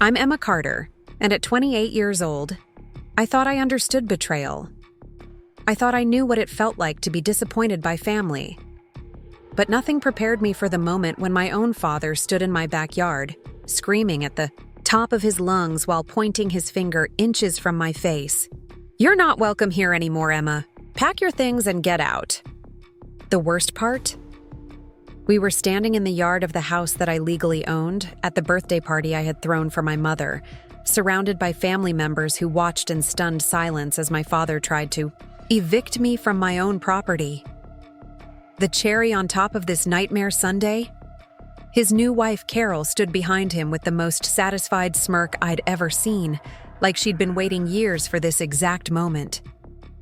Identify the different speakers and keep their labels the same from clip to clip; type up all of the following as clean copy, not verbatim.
Speaker 1: I'm Emma Carter, and at 28 years old, I thought I understood betrayal. I thought I knew what it felt like to be disappointed by family. But nothing prepared me for the moment when my own father stood in my backyard, screaming at the top of his lungs while pointing his finger inches from my face. "You're not welcome here anymore, Emma. Pack your things and get out." The worst part? We were standing in the yard of the house that I legally owned at the birthday party I had thrown for my mother, surrounded by family members who watched in stunned silence as my father tried to evict me from my own property. The cherry on top of this nightmare sundae? His new wife, Carol, stood behind him with the most satisfied smirk I'd ever seen, like she'd been waiting years for this exact moment.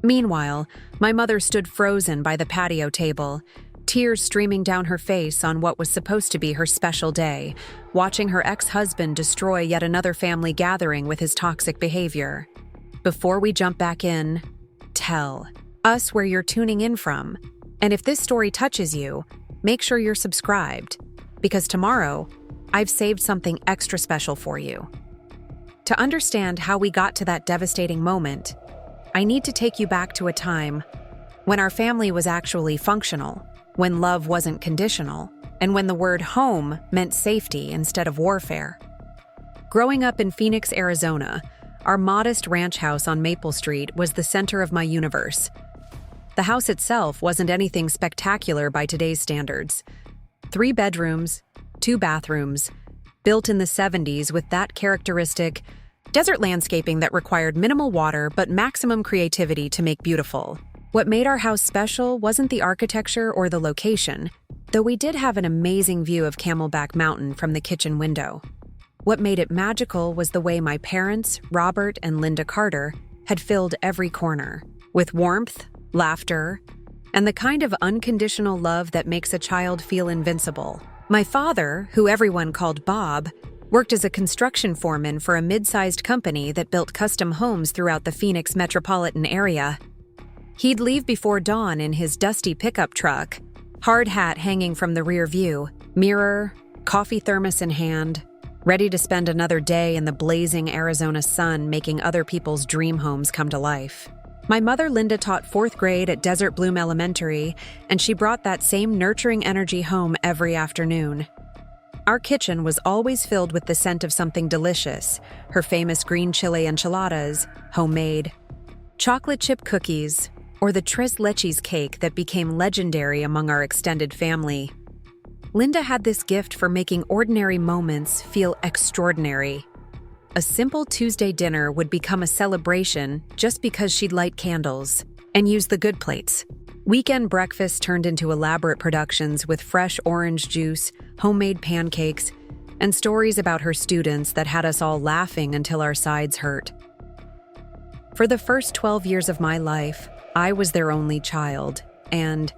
Speaker 1: Meanwhile, my mother stood frozen by the patio table, tears streaming down her face on what was supposed to be her special day, watching her ex-husband destroy yet another family gathering with his toxic behavior. Before we jump back in, tell us where you're tuning in from. And if this story touches you, make sure you're subscribed, because tomorrow, I've saved something extra special for you. To understand how we got to that devastating moment, I need to take you back to a time when our family was actually functional, when love wasn't conditional, and when the word home meant safety instead of warfare. Growing up in Phoenix, Arizona, our modest ranch house on Maple Street was the center of my universe. The house itself wasn't anything spectacular by today's standards. 3 bedrooms, 2 bathrooms, built in the 70s with that characteristic desert landscaping that required minimal water but maximum creativity to make beautiful. What made our house special wasn't the architecture or the location, though we did have an amazing view of Camelback Mountain from the kitchen window. What made it magical was the way my parents, Robert and Linda Carter, had filled every corner, with warmth, laughter, and the kind of unconditional love that makes a child feel invincible. My father, who everyone called Bob, worked as a construction foreman for a mid-sized company that built custom homes throughout the Phoenix metropolitan area. He'd leave before dawn in his dusty pickup truck, hard hat hanging from the rear view, mirror, coffee thermos in hand, ready to spend another day in the blazing Arizona sun making other people's dream homes come to life. My mother, Linda, taught 4th grade at Desert Bloom Elementary, and she brought that same nurturing energy home every afternoon. Our kitchen was always filled with the scent of something delicious, her famous green chile enchiladas, homemade, chocolate chip cookies, or the tres leches cake that became legendary among our extended family. Linda had this gift for making ordinary moments feel extraordinary. A simple Tuesday dinner would become a celebration just because she'd light candles and use the good plates. Weekend breakfasts turned into elaborate productions with fresh orange juice, homemade pancakes, and stories about her students that had us all laughing until our sides hurt. For the first 12 years of my life, I was their only child, and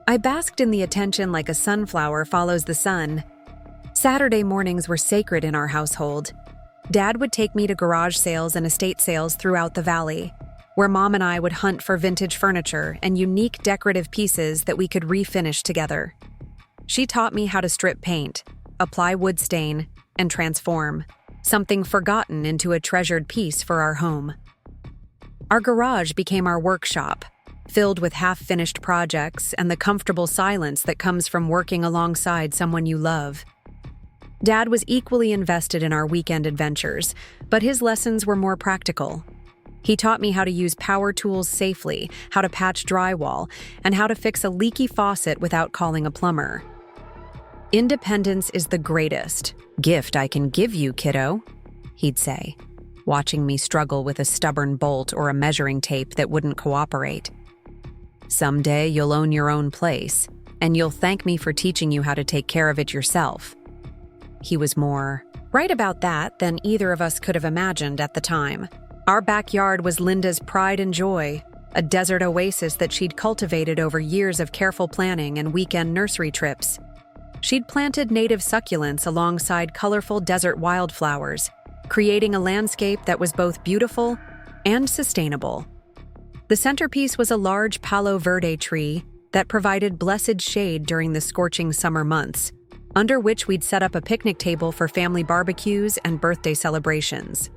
Speaker 1: I basked in the attention like a sunflower follows the sun. Saturday mornings were sacred in our household. Dad would take me to garage sales and estate sales throughout the valley, where Mom and I would hunt for vintage furniture and unique decorative pieces that we could refinish together. She taught me how to strip paint, apply wood stain, and transform something forgotten into a treasured piece for our home. Our garage became our workshop, filled with half-finished projects and the comfortable silence that comes from working alongside someone you love. Dad was equally invested in our weekend adventures, but his lessons were more practical. He taught me how to use power tools safely, how to patch drywall, and how to fix a leaky faucet without calling a plumber. "Independence is the greatest gift I can give you, kiddo," he'd say, watching me struggle with a stubborn bolt or a measuring tape that wouldn't cooperate. "Someday you'll own your own place, and you'll thank me for teaching you how to take care of it yourself." He was more right about that than either of us could have imagined at the time. Our backyard was Linda's pride and joy, a desert oasis that she'd cultivated over years of careful planning and weekend nursery trips. She'd planted native succulents alongside colorful desert wildflowers, creating a landscape that was both beautiful and sustainable. The centerpiece was a large Palo Verde tree that provided blessed shade during the scorching summer months, under which we'd set up a picnic table for family barbecues and birthday celebrations.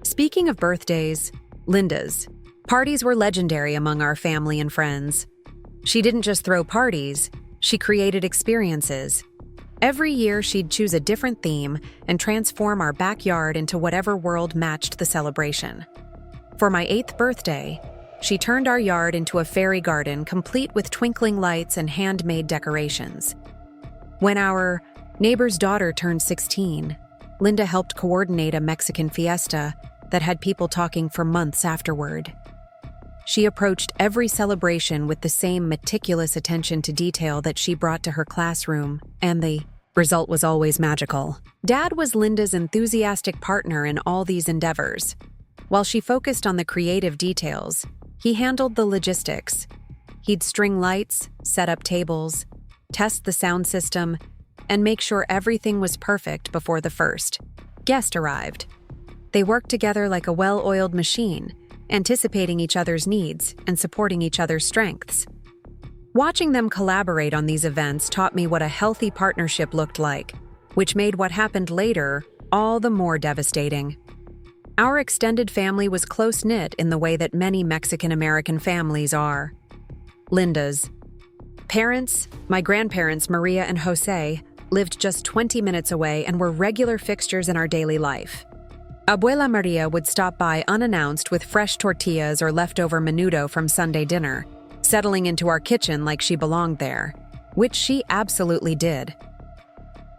Speaker 1: Speaking of birthdays, Linda's parties were legendary among our family and friends. She didn't just throw parties, she created experiences. Every year, she'd choose a different theme and transform our backyard into whatever world matched the celebration. For my 8th birthday, she turned our yard into a fairy garden complete with twinkling lights and handmade decorations. When our neighbor's daughter turned 16, Linda helped coordinate a Mexican fiesta that had people talking for months afterward. She approached every celebration with the same meticulous attention to detail that she brought to her classroom, and the result was always magical. Dad was Linda's enthusiastic partner in all these endeavors. While she focused on the creative details, he handled the logistics. He'd string lights, set up tables, test the sound system, and make sure everything was perfect before the first guest arrived. They worked together like a well-oiled machine, anticipating each other's needs and supporting each other's strengths. Watching them collaborate on these events taught me what a healthy partnership looked like, which made what happened later all the more devastating. Our extended family was close-knit in the way that many Mexican-American families are. Linda's parents, my grandparents Maria and Jose, lived just 20 minutes away and were regular fixtures in our daily life. Abuela Maria would stop by unannounced with fresh tortillas or leftover menudo from Sunday dinner, settling into our kitchen like she belonged there, which she absolutely did.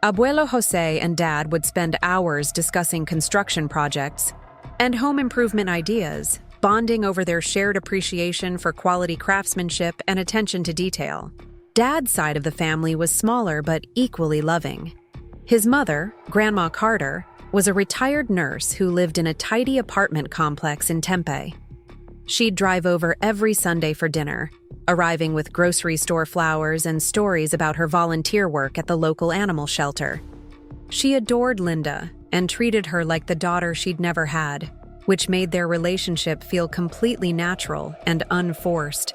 Speaker 1: Abuelo Jose and Dad would spend hours discussing construction projects and home improvement ideas, bonding over their shared appreciation for quality craftsmanship and attention to detail. Dad's side of the family was smaller but equally loving. His mother, Grandma Carter, was a retired nurse who lived in a tidy apartment complex in Tempe. She'd drive over every Sunday for dinner, arriving with grocery store flowers and stories about her volunteer work at the local animal shelter. She adored Linda and treated her like the daughter she'd never had, which made their relationship feel completely natural and unforced.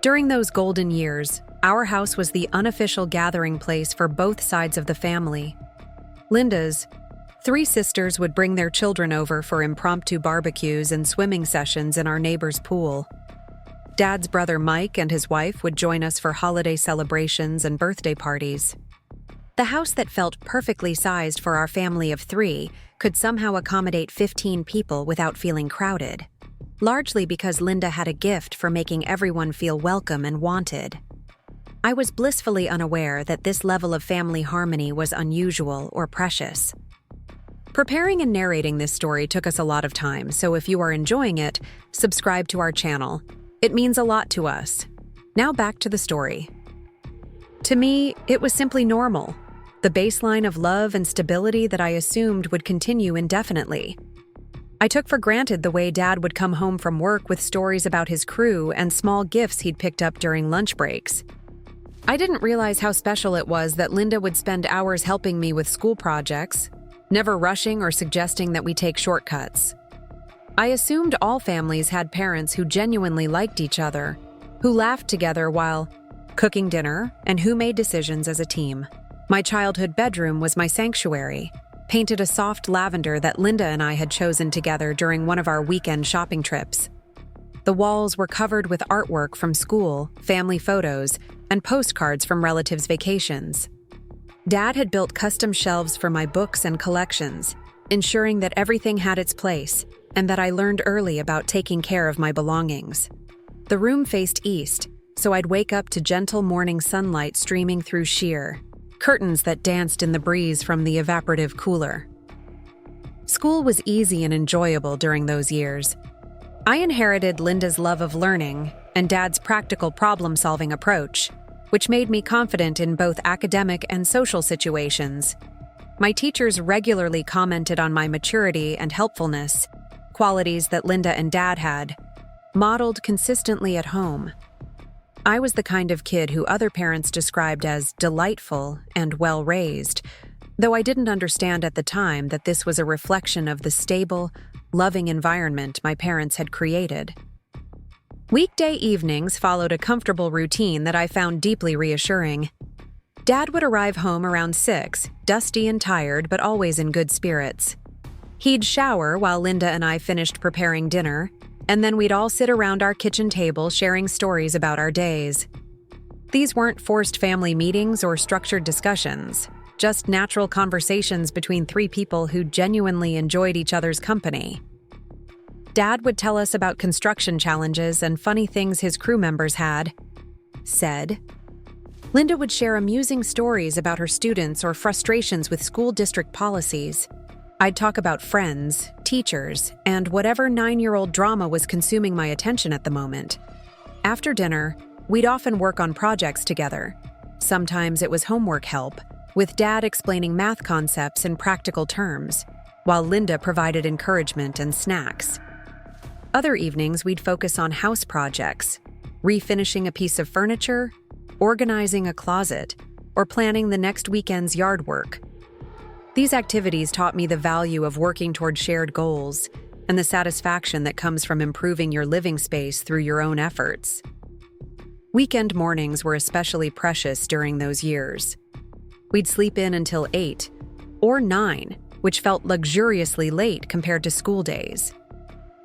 Speaker 1: During those golden years, our house was the unofficial gathering place for both sides of the family. Linda's 3 sisters would bring their children over for impromptu barbecues and swimming sessions in our neighbor's pool. Dad's brother Mike and his wife would join us for holiday celebrations and birthday parties. The house that felt perfectly sized for our family of 3 could somehow accommodate 15 people without feeling crowded, largely because Linda had a gift for making everyone feel welcome and wanted. I was blissfully unaware that this level of family harmony was unusual or precious. Preparing and narrating this story took us a lot of time, so if you are enjoying it, subscribe to our channel. It means a lot to us. Now back to the story. To me, it was simply normal, the baseline of love and stability that I assumed would continue indefinitely. I took for granted the way Dad would come home from work with stories about his crew and small gifts he'd picked up during lunch breaks. I didn't realize how special it was that Linda would spend hours helping me with school projects, never rushing or suggesting that we take shortcuts. I assumed all families had parents who genuinely liked each other, who laughed together while cooking dinner, and who made decisions as a team. My childhood bedroom was my sanctuary, painted a soft lavender that Linda and I had chosen together during one of our weekend shopping trips. The walls were covered with artwork from school, family photos, and postcards from relatives' vacations. Dad had built custom shelves for my books and collections, ensuring that everything had its place and that I learned early about taking care of my belongings. The room faced east, so I'd wake up to gentle morning sunlight streaming through sheer curtains that danced in the breeze from the evaporative cooler. School was easy and enjoyable during those years. I inherited Linda's love of learning and Dad's practical problem-solving approach, which made me confident in both academic and social situations. My teachers regularly commented on my maturity and helpfulness, qualities that Linda and Dad had modeled consistently at home. I was the kind of kid who other parents described as delightful and well-raised, though I didn't understand at the time that this was a reflection of the stable, loving environment my parents had created. Weekday evenings followed a comfortable routine that I found deeply reassuring. Dad would arrive home around 6, dusty and tired, but always in good spirits. He'd shower while Linda and I finished preparing dinner, and then we'd all sit around our kitchen table sharing stories about our days. These weren't forced family meetings or structured discussions, just natural conversations between three people who genuinely enjoyed each other's company. Dad would tell us about construction challenges and funny things his crew members had said. Linda would share amusing stories about her students or frustrations with school district policies. I'd talk about friends, teachers, and whatever 9-year-old drama was consuming my attention at the moment. After dinner, we'd often work on projects together. Sometimes it was homework help, with Dad explaining math concepts in practical terms, while Linda provided encouragement and snacks. Other evenings, we'd focus on house projects, refinishing a piece of furniture, organizing a closet, or planning the next weekend's yard work. These activities taught me the value of working toward shared goals and the satisfaction that comes from improving your living space through your own efforts. Weekend mornings were especially precious during those years. We'd sleep in until 8 or 9, which felt luxuriously late compared to school days.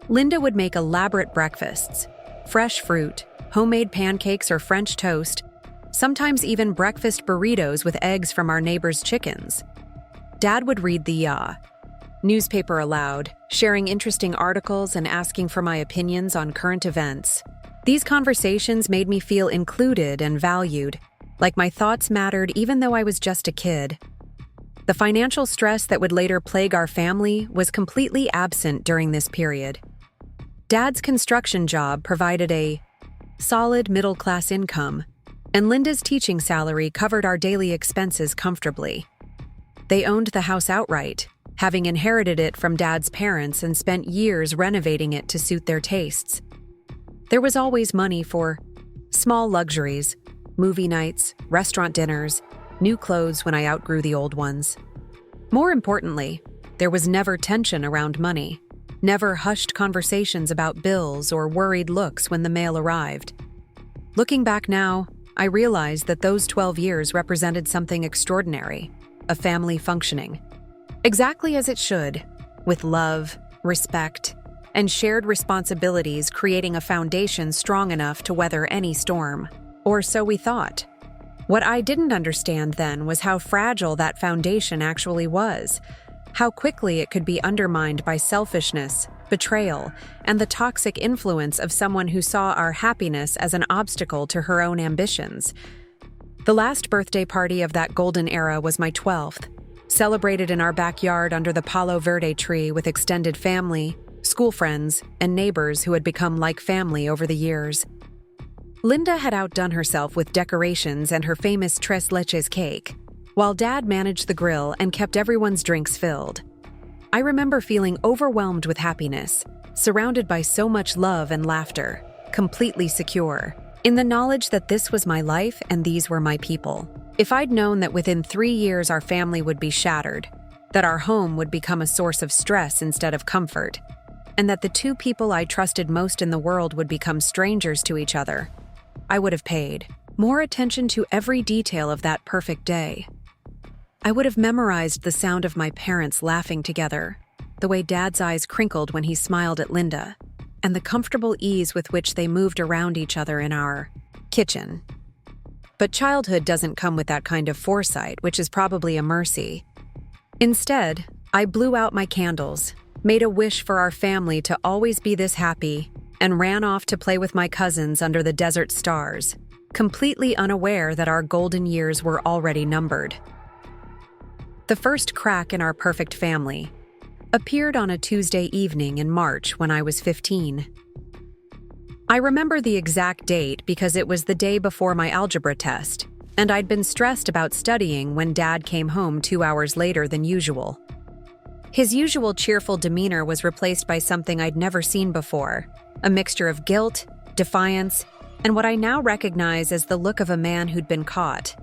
Speaker 1: Linda would make elaborate breakfasts, fresh fruit, homemade pancakes or French toast, sometimes even breakfast burritos with eggs from our neighbors' chickens. Dad would read the newspaper aloud, sharing interesting articles and asking for my opinions on current events. These conversations made me feel included and valued, like my thoughts mattered even though I was just a kid. The financial stress that would later plague our family was completely absent during this period. Dad's construction job provided a solid middle-class income, and Linda's teaching salary covered our daily expenses comfortably. They owned the house outright, having inherited it from Dad's parents and spent years renovating it to suit their tastes. There was always money for small luxuries, movie nights, restaurant dinners, new clothes when I outgrew the old ones. More importantly, there was never tension around money, never hushed conversations about bills or worried looks when the mail arrived. Looking back now, I realize that those 12 years represented something extraordinary, a family functioning exactly as it should, with love, respect, and shared responsibilities, creating a foundation strong enough to weather any storm. Or so we thought. What I didn't understand then was how fragile that foundation actually was, how quickly it could be undermined by selfishness, betrayal, and the toxic influence of someone who saw our happiness as an obstacle to her own ambitions. The last birthday party of that golden era was my 12th, celebrated in our backyard under the Palo Verde tree with extended family, school friends, and neighbors who had become like family over the years. Linda had outdone herself with decorations and her famous tres leches cake, while Dad managed the grill and kept everyone's drinks filled. I remember feeling overwhelmed with happiness, surrounded by so much love and laughter, completely secure, in the knowledge that this was my life and these were my people. If I'd known that within 3 years our family would be shattered, that our home would become a source of stress instead of comfort, and that the two people I trusted most in the world would become strangers to each other, I would have paid more attention to every detail of that perfect day. I would have memorized the sound of my parents laughing together, the way Dad's eyes crinkled when he smiled at Linda, and the comfortable ease with which they moved around each other in our kitchen. But childhood doesn't come with that kind of foresight, which is probably a mercy. Instead, I blew out my candles, made a wish for our family to always be this happy, and ran off to play with my cousins under the desert stars, completely unaware that our golden years were already numbered. The first crack in our perfect family appeared on a Tuesday evening in March when I was 15. I remember the exact date because it was the day before my algebra test, and I'd been stressed about studying when Dad came home 2 hours later than usual. His usual cheerful demeanor was replaced by something I'd never seen before, a mixture of guilt, defiance, and what I now recognize as the look of a man who'd been caught.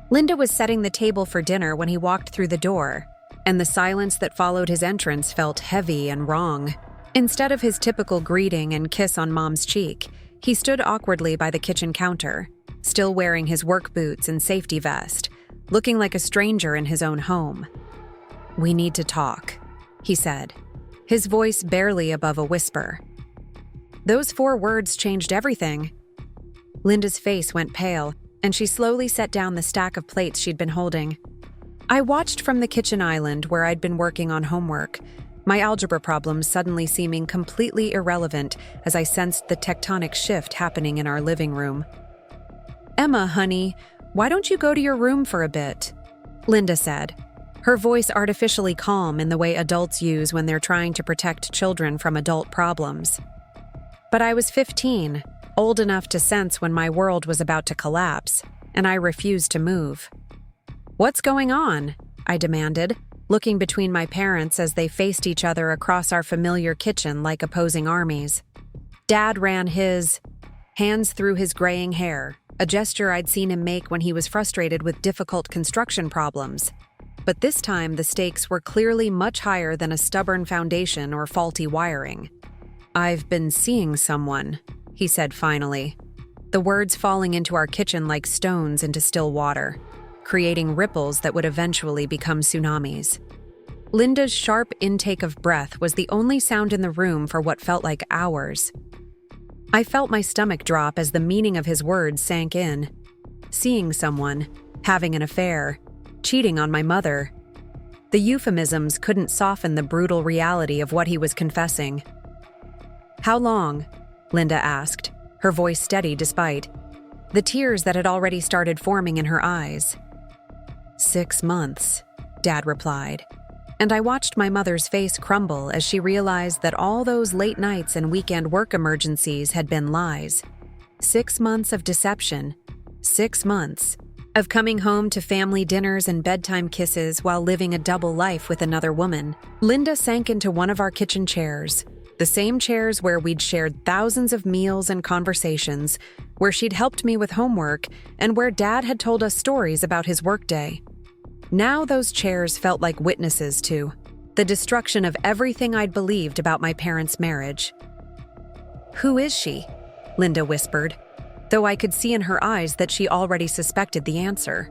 Speaker 1: Linda was setting the table for dinner when he walked through the door, and the silence that followed his entrance felt heavy and wrong. Instead of his typical greeting and kiss on Mom's cheek, he stood awkwardly by the kitchen counter, still wearing his work boots and safety vest, looking like a stranger in his own home. "We need to talk," he said, his voice barely above a whisper. Those 4 words changed everything. Linda's face went pale, and she slowly set down the stack of plates she'd been holding. I watched from the kitchen island where I'd been working on homework, my algebra problems suddenly seeming completely irrelevant as I sensed the tectonic shift happening in our living room. "Emma, honey, why don't you go to your room for a bit?" Linda said, her voice artificially calm in the way adults use when they're trying to protect children from adult problems. But I was 15, old enough to sense when my world was about to collapse, and I refused to move. "What's going on?" I demanded, looking between my parents as they faced each other across our familiar kitchen like opposing armies. Dad ran his hands through his graying hair, a gesture I'd seen him make when he was frustrated with difficult construction problems. But this time the stakes were clearly much higher than a stubborn foundation or faulty wiring. "I've been seeing someone," he said finally, the words falling into our kitchen like stones into still water, creating ripples that would eventually become tsunamis. Linda's sharp intake of breath was the only sound in the room for what felt like hours. I felt my stomach drop as the meaning of his words sank in. Seeing someone, having an affair, cheating on my mother. The euphemisms couldn't soften the brutal reality of what he was confessing. "How long?" Linda asked, her voice steady despite the tears that had already started forming in her eyes. 6 months, Dad replied, and I watched my mother's face crumble as she realized that all those late nights and weekend work emergencies had been lies. 6 months of deception. 6 months of coming home to family dinners and bedtime kisses while living a double life with another woman. Linda sank into one of our kitchen chairs, the same chairs where we'd shared thousands of meals and conversations, where she'd helped me with homework, and where Dad had told us stories about his workday. Now those chairs felt like witnesses to the destruction of everything I'd believed about my parents' marriage. "Who is she?" Linda whispered, though I could see in her eyes that she already suspected the answer.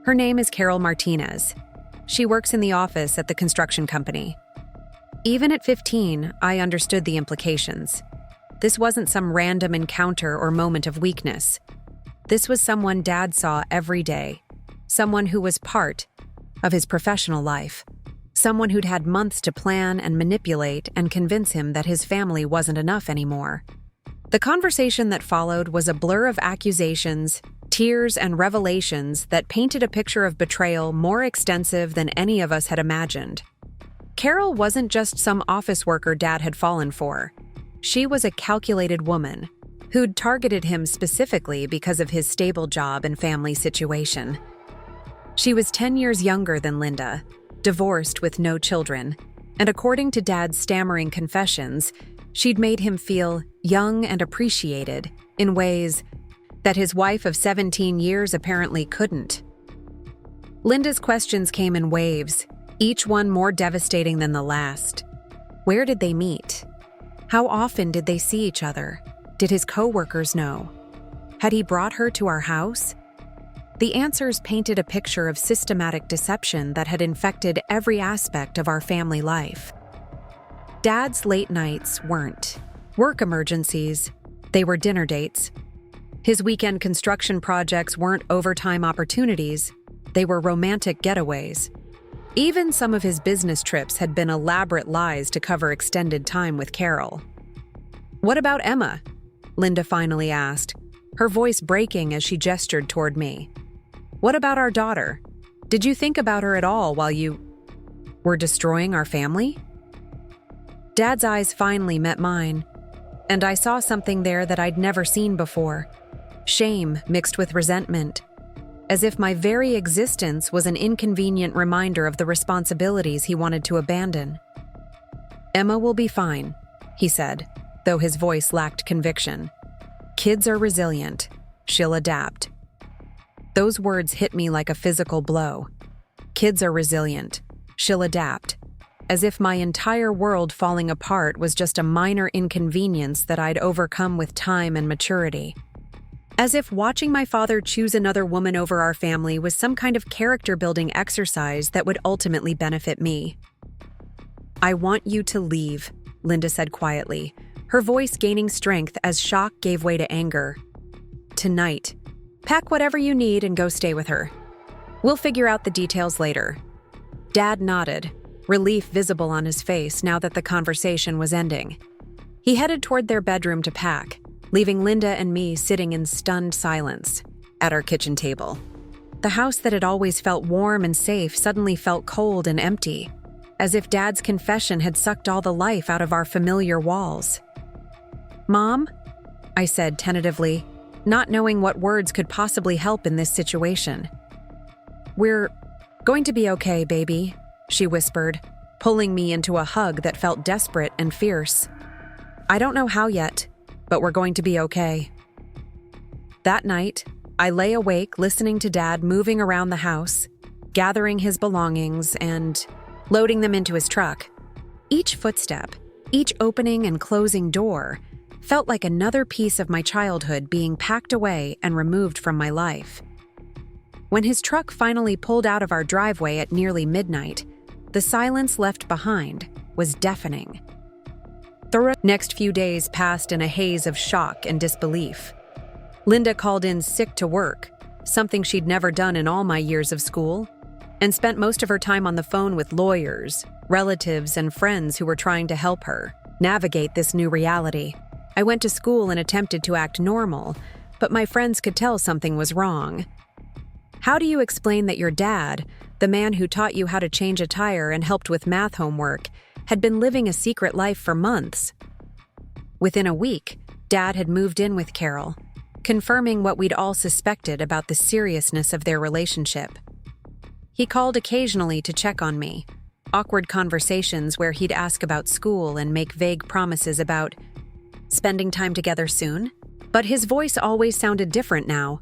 Speaker 1: "Her name is Carol Martinez. She works in the office at the construction company." Even at 15, I understood the implications. This wasn't some random encounter or moment of weakness. This was someone Dad saw every day, someone who was part of his professional life, someone who'd had months to plan and manipulate and convince him that his family wasn't enough anymore. The conversation that followed was a blur of accusations, tears, and revelations that painted a picture of betrayal more extensive than any of us had imagined. Carol wasn't just some office worker Dad had fallen for. She was a calculated woman who'd targeted him specifically because of his stable job and family situation. She was 10 years younger than Linda, divorced with no children, and according to Dad's stammering confessions, she'd made him feel young and appreciated in ways that his wife of 17 years apparently couldn't. Linda's questions came in waves, each one more devastating than the last. Where did they meet? How often did they see each other? Did his coworkers know? Had he brought her to our house? The answers painted a picture of systematic deception that had infected every aspect of our family life. Dad's late nights weren't work emergencies, they were dinner dates. His weekend construction projects weren't overtime opportunities, they were romantic getaways. Even some of his business trips had been elaborate lies to cover extended time with Carol. "What about Emma?" Linda finally asked, her voice breaking as she gestured toward me. "What about our daughter? Did you think about her at all while you were destroying our family?" Dad's eyes finally met mine, and I saw something there that I'd never seen before. Shame mixed with resentment, as if my very existence was an inconvenient reminder of the responsibilities he wanted to abandon. "Emma will be fine," he said, though his voice lacked conviction. "Kids are resilient. She'll adapt." Those words hit me like a physical blow. Kids are resilient. She'll adapt. As if my entire world falling apart was just a minor inconvenience that I'd overcome with time and maturity. As if watching my father choose another woman over our family was some kind of character-building exercise that would ultimately benefit me. "I want you to leave," Linda said quietly, her voice gaining strength as shock gave way to anger. "Tonight. Pack whatever you need and go stay with her. We'll figure out the details later." Dad nodded, relief visible on his face now that the conversation was ending. He headed toward their bedroom to pack, leaving Linda and me sitting in stunned silence at our kitchen table. The house that had always felt warm and safe suddenly felt cold and empty, as if Dad's confession had sucked all the life out of our familiar walls. "Mom?" I said tentatively, not knowing what words could possibly help in this situation. "We're going to be okay, baby," she whispered, pulling me into a hug that felt desperate and fierce. "I don't know how yet, but we're going to be okay." That night, I lay awake listening to Dad moving around the house, gathering his belongings and loading them into his truck. Each footstep, each opening and closing door, felt like another piece of my childhood being packed away and removed from my life. When his truck finally pulled out of our driveway at nearly midnight, the silence left behind was deafening. The next few days passed in a haze of shock and disbelief. Linda called in sick to work, something she'd never done in all my years of school, and spent most of her time on the phone with lawyers, relatives, and friends who were trying to help her navigate this new reality. I went to school and attempted to act normal, but my friends could tell something was wrong. How do you explain that your dad, the man who taught you how to change a tire and helped with math homework, had been living a secret life for months? Within a week, Dad had moved in with Carol, confirming what we'd all suspected about the seriousness of their relationship. He called occasionally to check on me, awkward conversations where he'd ask about school and make vague promises about spending time together soon. But his voice always sounded different now,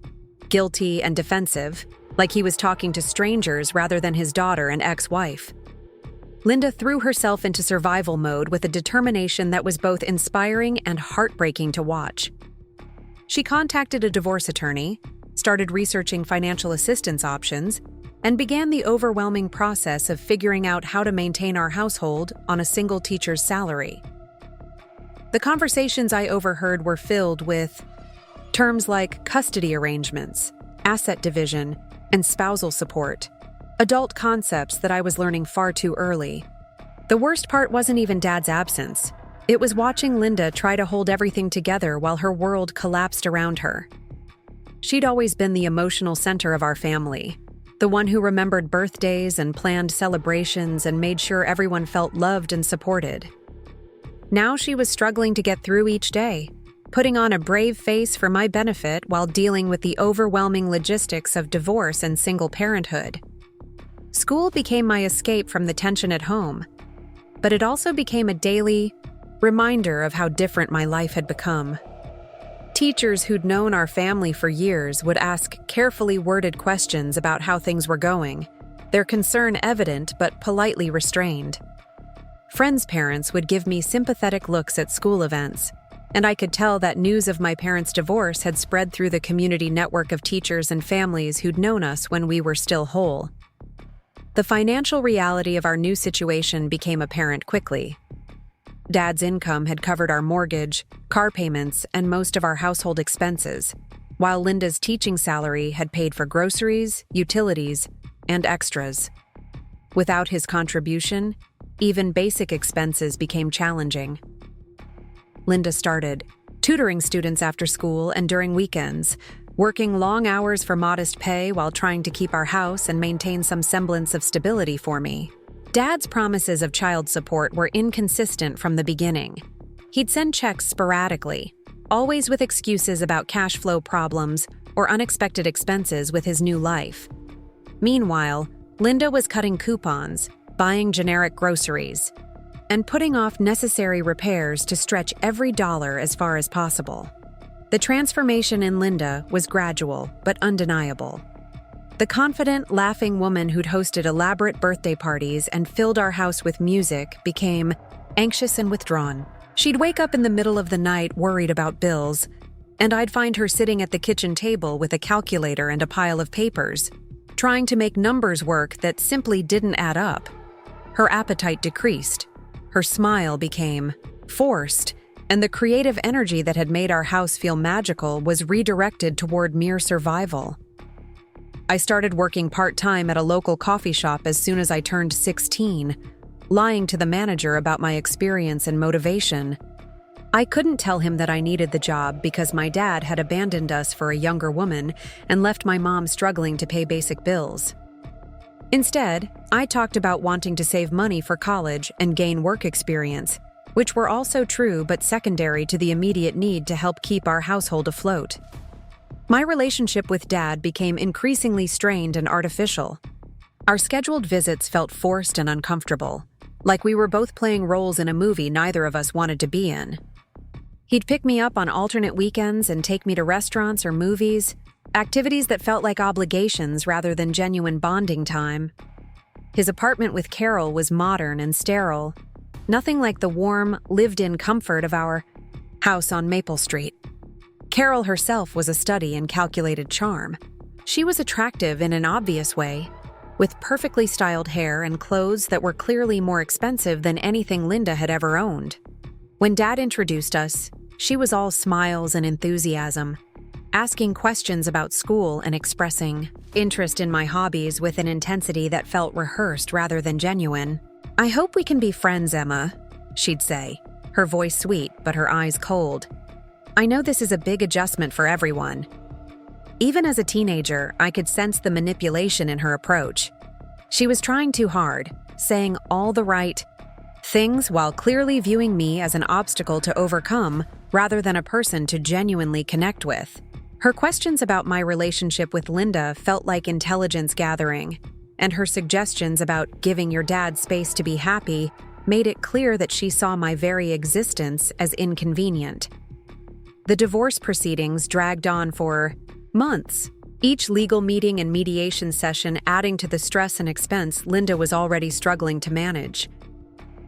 Speaker 1: guilty and defensive, like he was talking to strangers rather than his daughter and ex-wife. Linda threw herself into survival mode with a determination that was both inspiring and heartbreaking to watch. She contacted a divorce attorney, started researching financial assistance options, and began the overwhelming process of figuring out how to maintain our household on a single teacher's salary. The conversations I overheard were filled with terms like custody arrangements, asset division, and spousal support, adult concepts that I was learning far too early. The worst part wasn't even Dad's absence. It was watching Linda try to hold everything together while her world collapsed around her. She'd always been the emotional center of our family, the one who remembered birthdays and planned celebrations and made sure everyone felt loved and supported. Now she was struggling to get through each day, putting on a brave face for my benefit while dealing with the overwhelming logistics of divorce and single parenthood. School became my escape from the tension at home, but it also became a daily reminder of how different my life had become. Teachers who'd known our family for years would ask carefully worded questions about how things were going, their concern evident but politely restrained. Friends' parents would give me sympathetic looks at school events, and I could tell that news of my parents' divorce had spread through the community network of teachers and families who'd known us when we were still whole. The financial reality of our new situation became apparent quickly. Dad's income had covered our mortgage, car payments, and most of our household expenses, while Linda's teaching salary had paid for groceries, utilities, and extras. Without his contribution, even basic expenses became challenging. Linda started tutoring students after school and during weekends, working long hours for modest pay while trying to keep our house and maintain some semblance of stability for me. Dad's promises of child support were inconsistent from the beginning. He'd send checks sporadically, always with excuses about cash flow problems or unexpected expenses with his new life. Meanwhile, Linda was cutting coupons, buying generic groceries, and putting off necessary repairs to stretch every dollar as far as possible. The transformation in Linda was gradual but undeniable. The confident, laughing woman who'd hosted elaborate birthday parties and filled our house with music became anxious and withdrawn. She'd wake up in the middle of the night worried about bills, And I'd find her sitting at the kitchen table with a calculator and a pile of papers, trying to make numbers work that simply didn't add up. Her appetite decreased. Her smile became forced, and the creative energy that had made our house feel magical was redirected toward mere survival. I started working part-time at a local coffee shop as soon as I turned 16, lying to the manager about my experience and motivation. I couldn't tell him that I needed the job because my dad had abandoned us for a younger woman and left my mom struggling to pay basic bills. Instead, I talked about wanting to save money for college and gain work experience, which were also true but secondary to the immediate need to help keep our household afloat. My relationship with Dad became increasingly strained and artificial. Our scheduled visits felt forced and uncomfortable, like we were both playing roles in a movie neither of us wanted to be in. He'd pick me up on alternate weekends and take me to restaurants or movies, activities that felt like obligations rather than genuine bonding time. His apartment with Carol was modern and sterile, nothing like the warm, lived-in comfort of our house on Maple Street. Carol herself was a study in calculated charm. She was attractive in an obvious way, with perfectly styled hair and clothes that were clearly more expensive than anything Linda had ever owned. When Dad introduced us, she was all smiles and enthusiasm, asking questions about school and expressing interest in my hobbies with an intensity that felt rehearsed rather than genuine. "I hope we can be friends, Emma," she'd say, her voice sweet but her eyes cold. "I know this is a big adjustment for everyone." Even as a teenager, I could sense the manipulation in her approach. She was trying too hard, saying all the right things while clearly viewing me as an obstacle to overcome rather than a person to genuinely connect with. Her questions about my relationship with Linda felt like intelligence gathering, and her suggestions about giving your dad space to be happy made it clear that she saw my very existence as inconvenient. The divorce proceedings dragged on for months, each legal meeting and mediation session adding to the stress and expense Linda was already struggling to manage.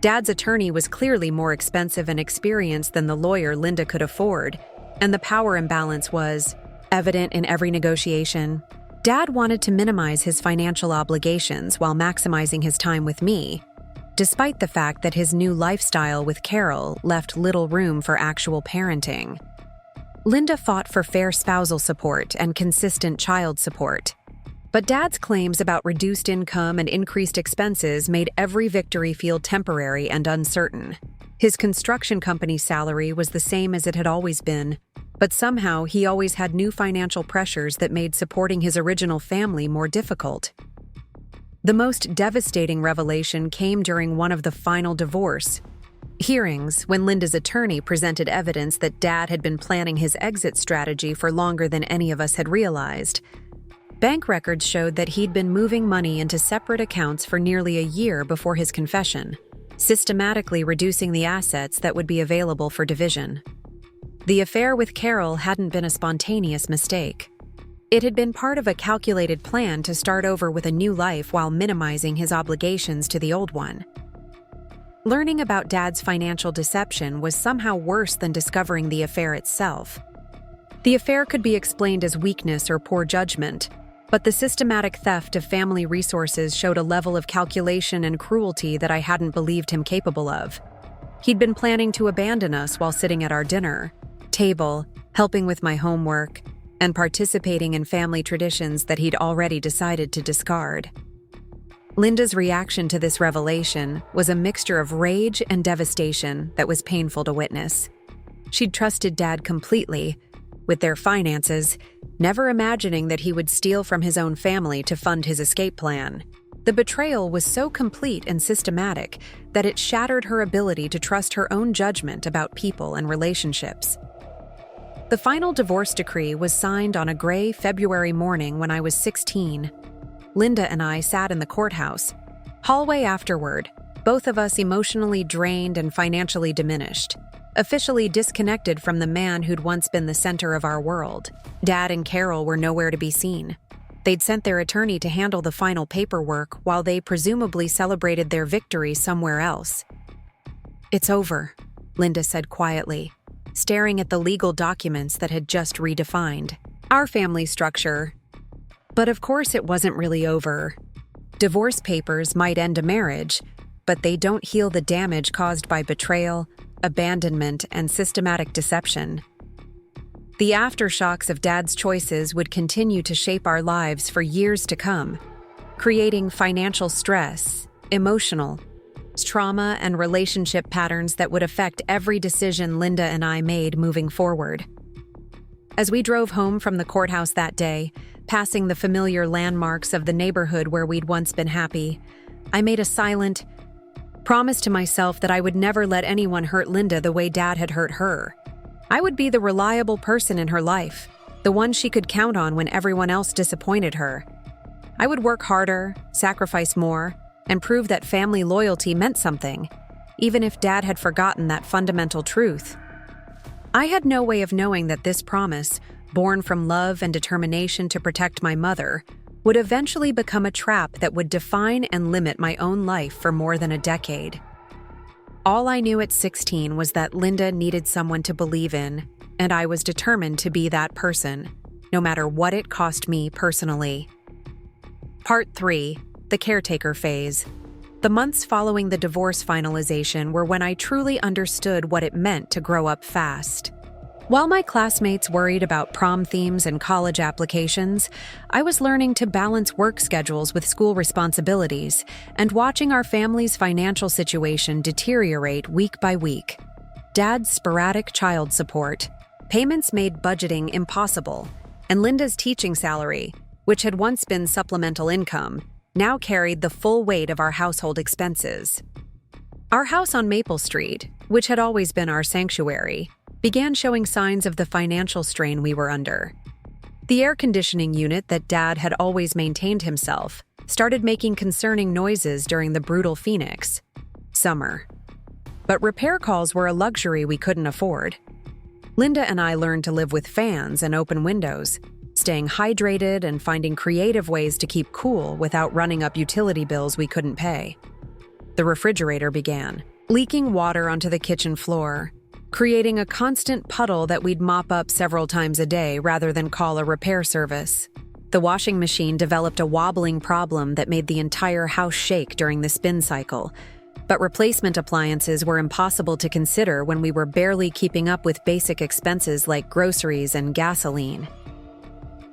Speaker 1: Dad's attorney was clearly more expensive and experienced than the lawyer Linda could afford, and the power imbalance was evident in every negotiation. Dad wanted to minimize his financial obligations while maximizing his time with me, despite the fact that his new lifestyle with Carol left little room for actual parenting. Linda fought for fair spousal support and consistent child support, but Dad's claims about reduced income and increased expenses made every victory feel temporary and uncertain. His construction company's salary was the same as it had always been, but somehow he always had new financial pressures that made supporting his original family more difficult. The most devastating revelation came during one of the final divorce hearings when Linda's attorney presented evidence that Dad had been planning his exit strategy for longer than any of us had realized. Bank records showed that he'd been moving money into separate accounts for nearly a year before his confession, systematically reducing the assets that would be available for division. The affair with Carol hadn't been a spontaneous mistake. It had been part of a calculated plan to start over with a new life while minimizing his obligations to the old one. Learning about Dad's financial deception was somehow worse than discovering the affair itself. The affair could be explained as weakness or poor judgment, but the systematic theft of family resources showed a level of calculation and cruelty that I hadn't believed him capable of. He'd been planning to abandon us while sitting at our dinner table, helping with my homework, and participating in family traditions that he'd already decided to discard. Linda's reaction to this revelation was a mixture of rage and devastation that was painful to witness. She'd trusted Dad completely with their finances, never imagining that he would steal from his own family to fund his escape plan. The betrayal was so complete and systematic that it shattered her ability to trust her own judgment about people and relationships. The final divorce decree was signed on a gray February morning when I was 16. Linda and I sat in the courthouse hallway afterward, both of us emotionally drained and financially diminished, officially disconnected from the man who'd once been the center of our world. Dad and Carol were nowhere to be seen. They'd sent their attorney to handle the final paperwork while they presumably celebrated their victory somewhere else. "It's over," Linda said quietly. staring at the legal documents that had just redefined our family structure. But of course, it wasn't really over. Divorce papers might end a marriage, but they don't heal the damage caused by betrayal, abandonment, and systematic deception. The aftershocks of Dad's choices would continue to shape our lives for years to come, creating financial stress, emotional trauma, and relationship patterns that would affect every decision Linda and I made moving forward. As we drove home from the courthouse that day, passing the familiar landmarks of the neighborhood where we'd once been happy, I made a silent promise to myself that I would never let anyone hurt Linda the way Dad had hurt her. I would be the reliable person in her life, the one she could count on when everyone else disappointed her. I would work harder, sacrifice more, and prove that family loyalty meant something, even if Dad had forgotten that fundamental truth. I had no way of knowing that this promise, born from love and determination to protect my mother, would eventually become a trap that would define and limit my own life for more than a decade. All I knew at 16 was that Linda needed someone to believe in, and I was determined to be that person, no matter what it cost me personally. Part 3. The caretaker phase. The months following the divorce finalization were when I truly understood what it meant to grow up fast. While my classmates worried about prom themes and college applications, I was learning to balance work schedules with school responsibilities and watching our family's financial situation deteriorate week by week. Dad's sporadic child support, payments made budgeting impossible, and Linda's teaching salary, which had once been supplemental income, now carried the full weight of our household expenses. Our house on Maple Street, which had always been our sanctuary, began showing signs of the financial strain we were under. The air conditioning unit that Dad had always maintained himself started making concerning noises during the brutal Phoenix summer. But repair calls were a luxury we couldn't afford. Linda and I learned to live with fans and open windows, staying hydrated and finding creative ways to keep cool without running up utility bills we couldn't pay. The refrigerator began leaking water onto the kitchen floor, creating a constant puddle that we'd mop up several times a day rather than call a repair service. The washing machine developed a wobbling problem that made the entire house shake during the spin cycle, but replacement appliances were impossible to consider when we were barely keeping up with basic expenses like groceries and gasoline.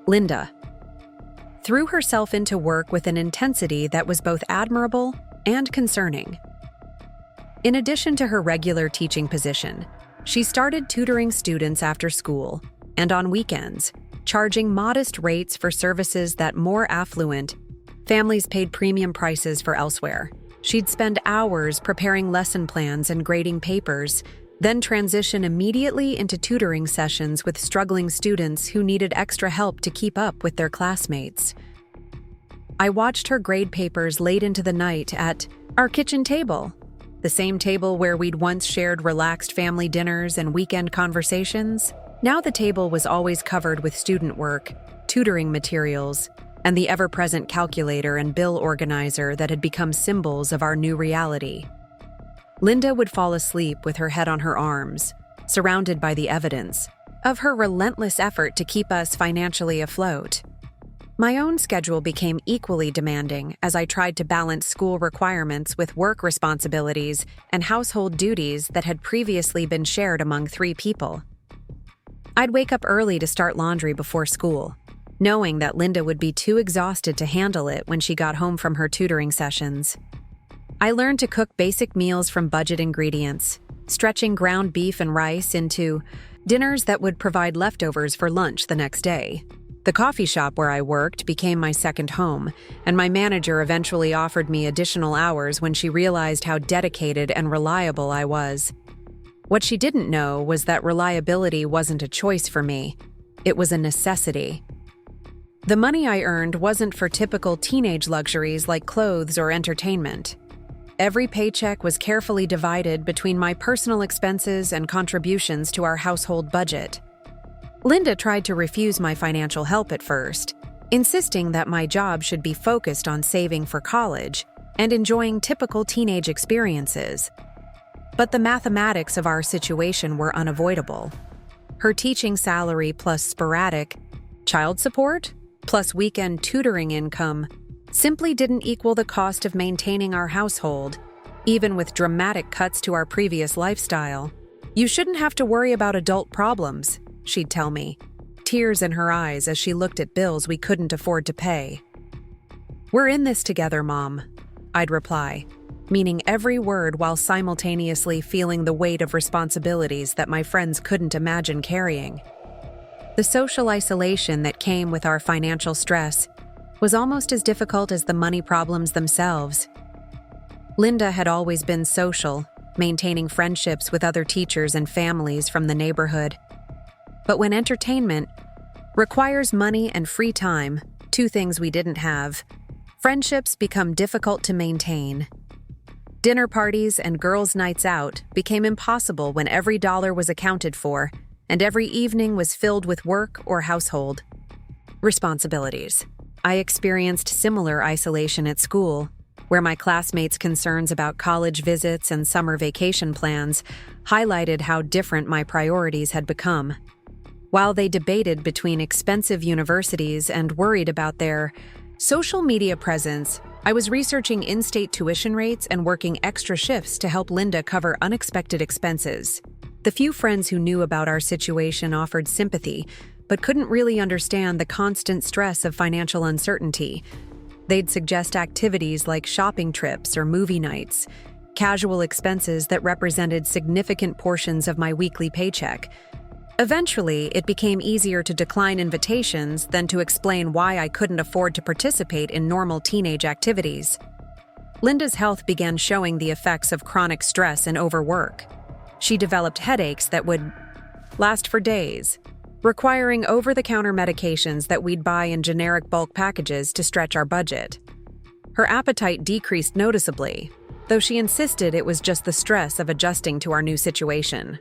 Speaker 1: Linda threw herself into work with an intensity that was both admirable and concerning. In addition to her regular teaching position, she started tutoring students after school and on weekends, charging modest rates for services that more affluent families paid premium prices for elsewhere. She'd spend hours preparing lesson plans and grading papers, then transition immediately into tutoring sessions with struggling students who needed extra help to keep up with their classmates. I watched her grade papers late into the night at our kitchen table, the same table where we'd once shared relaxed family dinners and weekend conversations. Now the table was always covered with student work, tutoring materials, and the ever-present calculator and bill organizer that had become symbols of our new reality. Linda would fall asleep with her head on her arms, surrounded by the evidence of her relentless effort to keep us financially afloat. My own schedule became equally demanding as I tried to balance school requirements with work responsibilities and household duties that had previously been shared among 3 people. I'd wake up early to start laundry before school, knowing that Linda would be too exhausted to handle it when she got home from her tutoring sessions. I learned to cook basic meals from budget ingredients, stretching ground beef and rice into dinners that would provide leftovers for lunch the next day. The coffee shop where I worked became my second home, and my manager eventually offered me additional hours when she realized how dedicated and reliable I was. What she didn't know was that reliability wasn't a choice for me. It was a necessity. The money I earned wasn't for typical teenage luxuries like clothes or entertainment. Every paycheck was carefully divided between my personal expenses and contributions to our household budget. Linda tried to refuse my financial help at first, insisting that my job should be focused on saving for college and enjoying typical teenage experiences. But the mathematics of our situation were unavoidable. Her teaching salary plus sporadic child support plus weekend tutoring income simply didn't equal the cost of maintaining our household, even with dramatic cuts to our previous lifestyle. "You shouldn't have to worry about adult problems," she'd tell me, tears in her eyes as she looked at bills we couldn't afford to pay. "We're in this together, Mom," I'd reply, meaning every word while simultaneously feeling the weight of responsibilities that my friends couldn't imagine carrying. The social isolation that came with our financial stress was almost as difficult as the money problems themselves. Linda had always been social, maintaining friendships with other teachers and families from the neighborhood. But when entertainment requires money and free time, two things we didn't have, friendships become difficult to maintain. Dinner parties and girls' nights out became impossible when every dollar was accounted for and every evening was filled with work or household responsibilities. I experienced similar isolation at school, where my classmates' concerns about college visits and summer vacation plans highlighted how different my priorities had become. While they debated between expensive universities and worried about their social media presence, I was researching in-state tuition rates and working extra shifts to help Linda cover unexpected expenses. The few friends who knew about our situation offered sympathy, but couldn't really understand the constant stress of financial uncertainty. They'd suggest activities like shopping trips or movie nights, casual expenses that represented significant portions of my weekly paycheck. Eventually, it became easier to decline invitations than to explain why I couldn't afford to participate in normal teenage activities. Linda's health began showing the effects of chronic stress and overwork. She developed headaches that would last for days, requiring over-the-counter medications that we'd buy in generic bulk packages to stretch our budget. Her appetite decreased noticeably, though she insisted it was just the stress of adjusting to our new situation.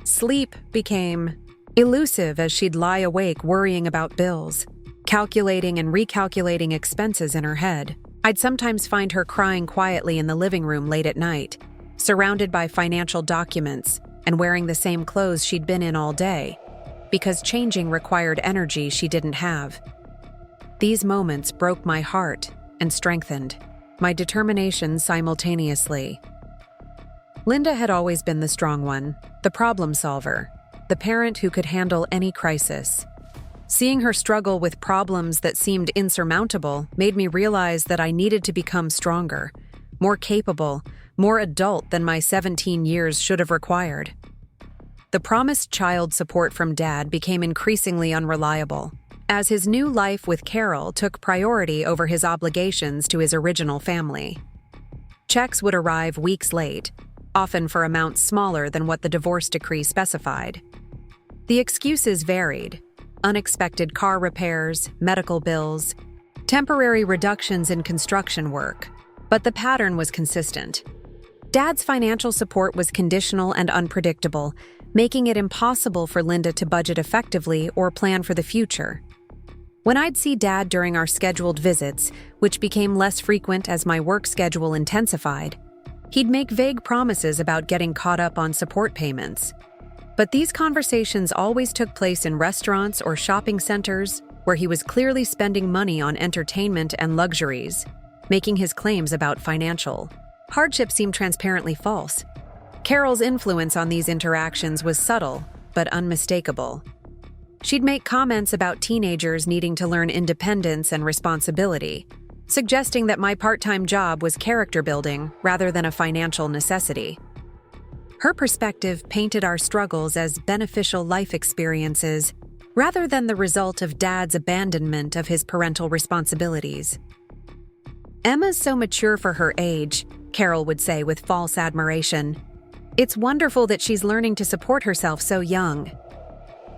Speaker 1: Sleep became elusive as she'd lie awake worrying about bills, calculating and recalculating expenses in her head. I'd sometimes find her crying quietly in the living room late at night, surrounded by financial documents and wearing the same clothes she'd been in all day, because changing required energy she didn't have. These moments broke my heart and strengthened my determination simultaneously. Linda had always been the strong one, the problem solver, the parent who could handle any crisis. Seeing her struggle with problems that seemed insurmountable made me realize that I needed to become stronger, more capable, more adult than my 17 years should have required. The promised child support from Dad became increasingly unreliable, as his new life with Carol took priority over his obligations to his original family. Checks would arrive weeks late, often for amounts smaller than what the divorce decree specified. The excuses varied: unexpected car repairs, medical bills, temporary reductions in construction work, but the pattern was consistent. Dad's financial support was conditional and unpredictable, making it impossible for Linda to budget effectively or plan for the future. When I'd see Dad during our scheduled visits, which became less frequent as my work schedule intensified, he'd make vague promises about getting caught up on support payments. But these conversations always took place in restaurants or shopping centers where he was clearly spending money on entertainment and luxuries, making his claims about financial hardship seem transparently false. Carol's influence on these interactions was subtle, but unmistakable. She'd make comments about teenagers needing to learn independence and responsibility, suggesting that my part-time job was character building rather than a financial necessity. Her perspective painted our struggles as beneficial life experiences rather than the result of Dad's abandonment of his parental responsibilities. "Emma's so mature for her age," Carol would say with false admiration. "It's wonderful that she's learning to support herself so young."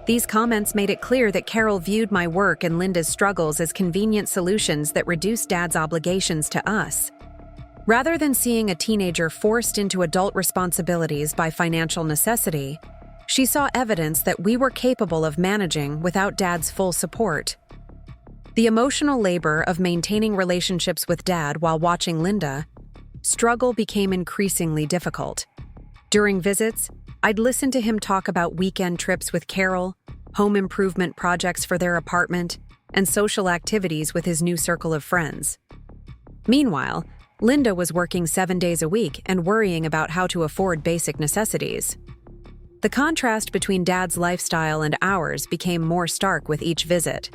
Speaker 1: These comments made it clear that Carol viewed my work and Linda's struggles as convenient solutions that reduced Dad's obligations to us. Rather than seeing a teenager forced into adult responsibilities by financial necessity, she saw evidence that we were capable of managing without Dad's full support. The emotional labor of maintaining relationships with Dad while watching Linda struggle became increasingly difficult. During visits, I'd listen to him talk about weekend trips with Carol, home improvement projects for their apartment, and social activities with his new circle of friends. Meanwhile, Linda was working 7 days a week and worrying about how to afford basic necessities. The contrast between Dad's lifestyle and ours became more stark with each visit.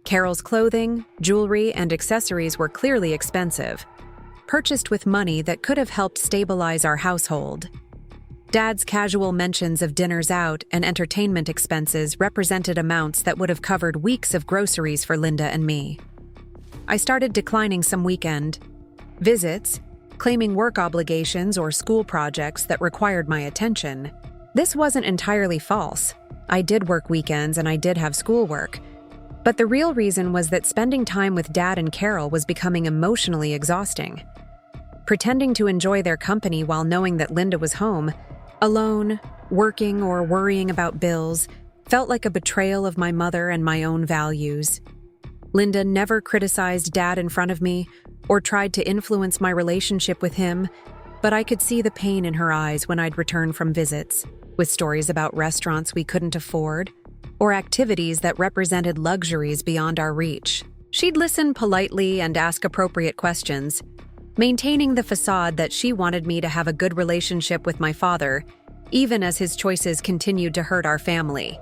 Speaker 1: Carol's clothing, jewelry, and accessories were clearly expensive, purchased with money that could have helped stabilize our household. Dad's casual mentions of dinners out and entertainment expenses represented amounts that would have covered weeks of groceries for Linda and me. I started declining some weekend visits, claiming work obligations or school projects that required my attention. This wasn't entirely false. I did work weekends and I did have schoolwork. But the real reason was that spending time with Dad and Carol was becoming emotionally exhausting. Pretending to enjoy their company while knowing that Linda was home, alone, working, or worrying about bills, felt like a betrayal of my mother and my own values. Linda never criticized Dad in front of me or tried to influence my relationship with him, but I could see the pain in her eyes when I'd return from visits, with stories about restaurants we couldn't afford, or activities that represented luxuries beyond our reach. She'd listen politely and ask appropriate questions, maintaining the facade that she wanted me to have a good relationship with my father, even as his choices continued to hurt our family.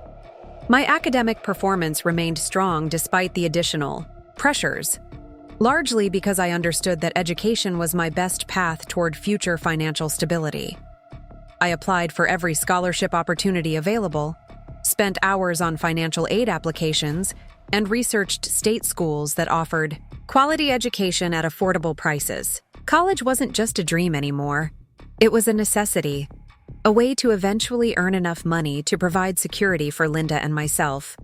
Speaker 1: My academic performance remained strong despite the additional pressures, largely because I understood that education was my best path toward future financial stability. I applied for every scholarship opportunity available, spent hours on financial aid applications, and researched state schools that offered quality education at affordable prices. College wasn't just a dream anymore. It was a necessity, a way to eventually earn enough money to provide security for Linda and myself.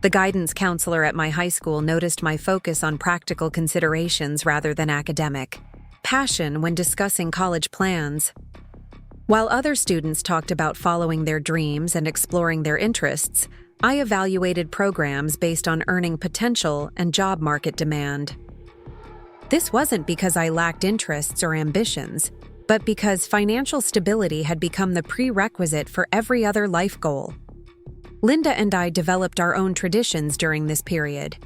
Speaker 1: The guidance counselor at my high school noticed my focus on practical considerations rather than academic passion when discussing college plans. While other students talked about following their dreams and exploring their interests, I evaluated programs based on earning potential and job market demand. This wasn't because I lacked interests or ambitions, but because financial stability had become the prerequisite for every other life goal. Linda and I developed our own traditions during this period,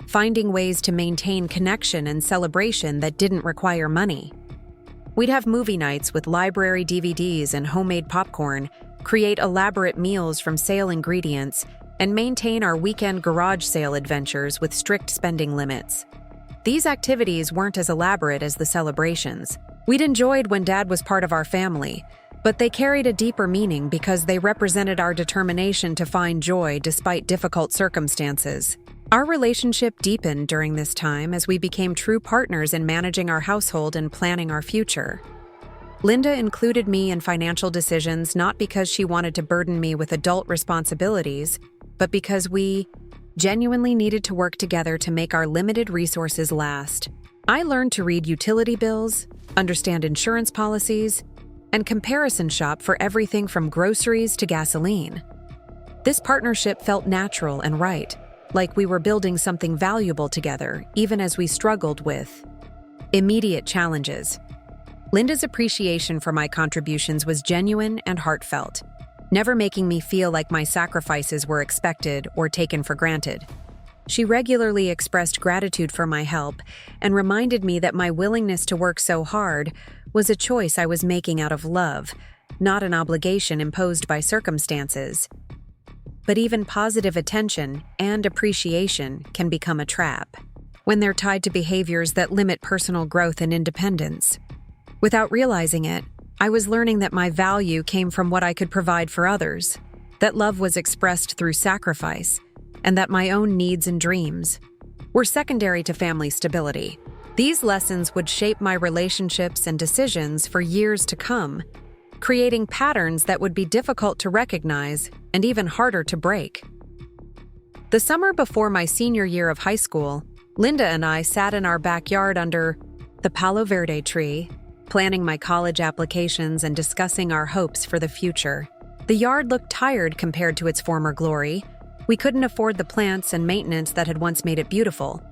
Speaker 1: finding ways to maintain connection and celebration that didn't require money. We'd have movie nights with library DVDs and homemade popcorn, create elaborate meals from sale ingredients, and maintain our weekend garage sale adventures with strict spending limits. These activities weren't as elaborate as the celebrations. We'd enjoyed when Dad was part of our family, but they carried a deeper meaning because they represented our determination to find joy despite difficult circumstances. Our relationship deepened during this time as we became true partners in managing our household and planning our future. Linda included me in financial decisions not because she wanted to burden me with adult responsibilities, but because we genuinely needed to work together to make our limited resources last. I learned to read utility bills, understand insurance policies, and comparison shop for everything from groceries to gasoline. This partnership felt natural and right, like we were building something valuable together, even as we struggled with immediate challenges. Linda's appreciation for my contributions was genuine and heartfelt, never making me feel like my sacrifices were expected or taken for granted. She regularly expressed gratitude for my help and reminded me that my willingness to work so hard was a choice I was making out of love, not an obligation imposed by circumstances. But even positive attention and appreciation can become a trap when they're tied to behaviors that limit personal growth and independence. Without realizing it, I was learning that my value came from what I could provide for others, that love was expressed through sacrifice, and that my own needs and dreams were secondary to family stability. These lessons would shape my relationships and decisions for years to come, creating patterns that would be difficult to recognize and even harder to break. The summer before my senior year of high school, Linda and I sat in our backyard under the Palo Verde tree, planning my college applications and discussing our hopes for the future. The yard looked tired compared to its former glory. We couldn't afford the plants and maintenance that had once made it beautiful.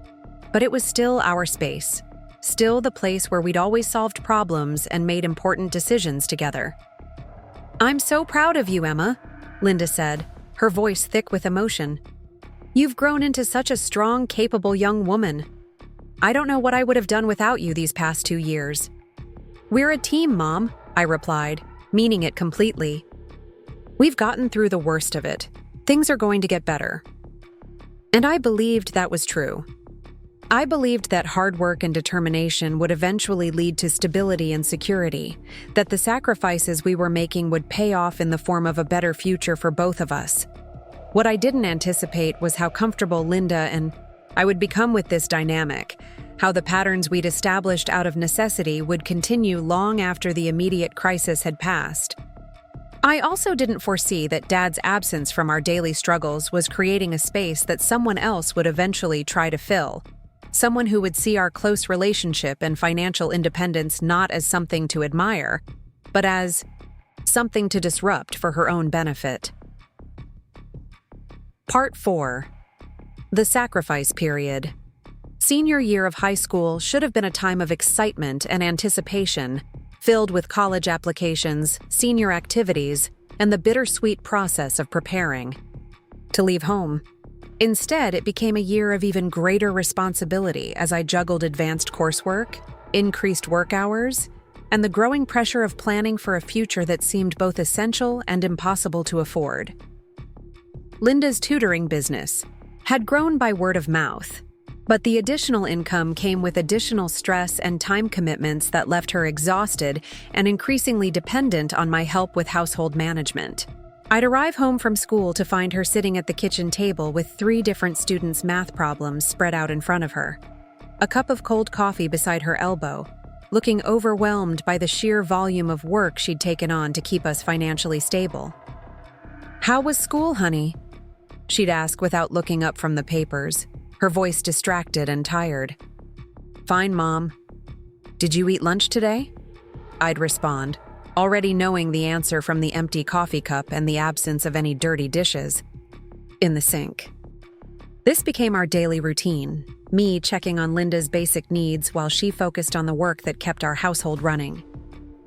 Speaker 1: But it was still our space, still the place where we'd always solved problems and made important decisions together. "I'm so proud of you, Emma," Linda said, her voice thick with emotion. "You've grown into such a strong, capable young woman. I don't know what I would have done without you these past 2 years." "We're a team, Mom," I replied, meaning it completely. "We've gotten through the worst of it. Things are going to get better." And I believed that was true. I believed that hard work and determination would eventually lead to stability and security, that the sacrifices we were making would pay off in the form of a better future for both of us. What I didn't anticipate was how comfortable Linda and I would become with this dynamic, how the patterns we'd established out of necessity would continue long after the immediate crisis had passed. I also didn't foresee that Dad's absence from our daily struggles was creating a space that someone else would eventually try to fill. Someone who would see our close relationship and financial independence not as something to admire, but as something to disrupt for her own benefit. Part 4. The Sacrifice Period. Senior year of high school should have been a time of excitement and anticipation, filled with college applications, senior activities, and the bittersweet process of preparing to leave home. Instead, it became a year of even greater responsibility as I juggled advanced coursework, increased work hours, and the growing pressure of planning for a future that seemed both essential and impossible to afford. Linda's tutoring business had grown by word of mouth, but the additional income came with additional stress and time commitments that left her exhausted and increasingly dependent on my help with household management. I'd arrive home from school to find her sitting at the kitchen table with 3 different students' math problems spread out in front of her, a cup of cold coffee beside her elbow, looking overwhelmed by the sheer volume of work she'd taken on to keep us financially stable. "How was school, honey?" she'd ask without looking up from the papers, her voice distracted and tired. "Fine, Mom. Did you eat lunch today?" I'd respond, already knowing the answer from the empty coffee cup and the absence of any dirty dishes in the sink. This became our daily routine, me checking on Linda's basic needs while she focused on the work that kept our household running.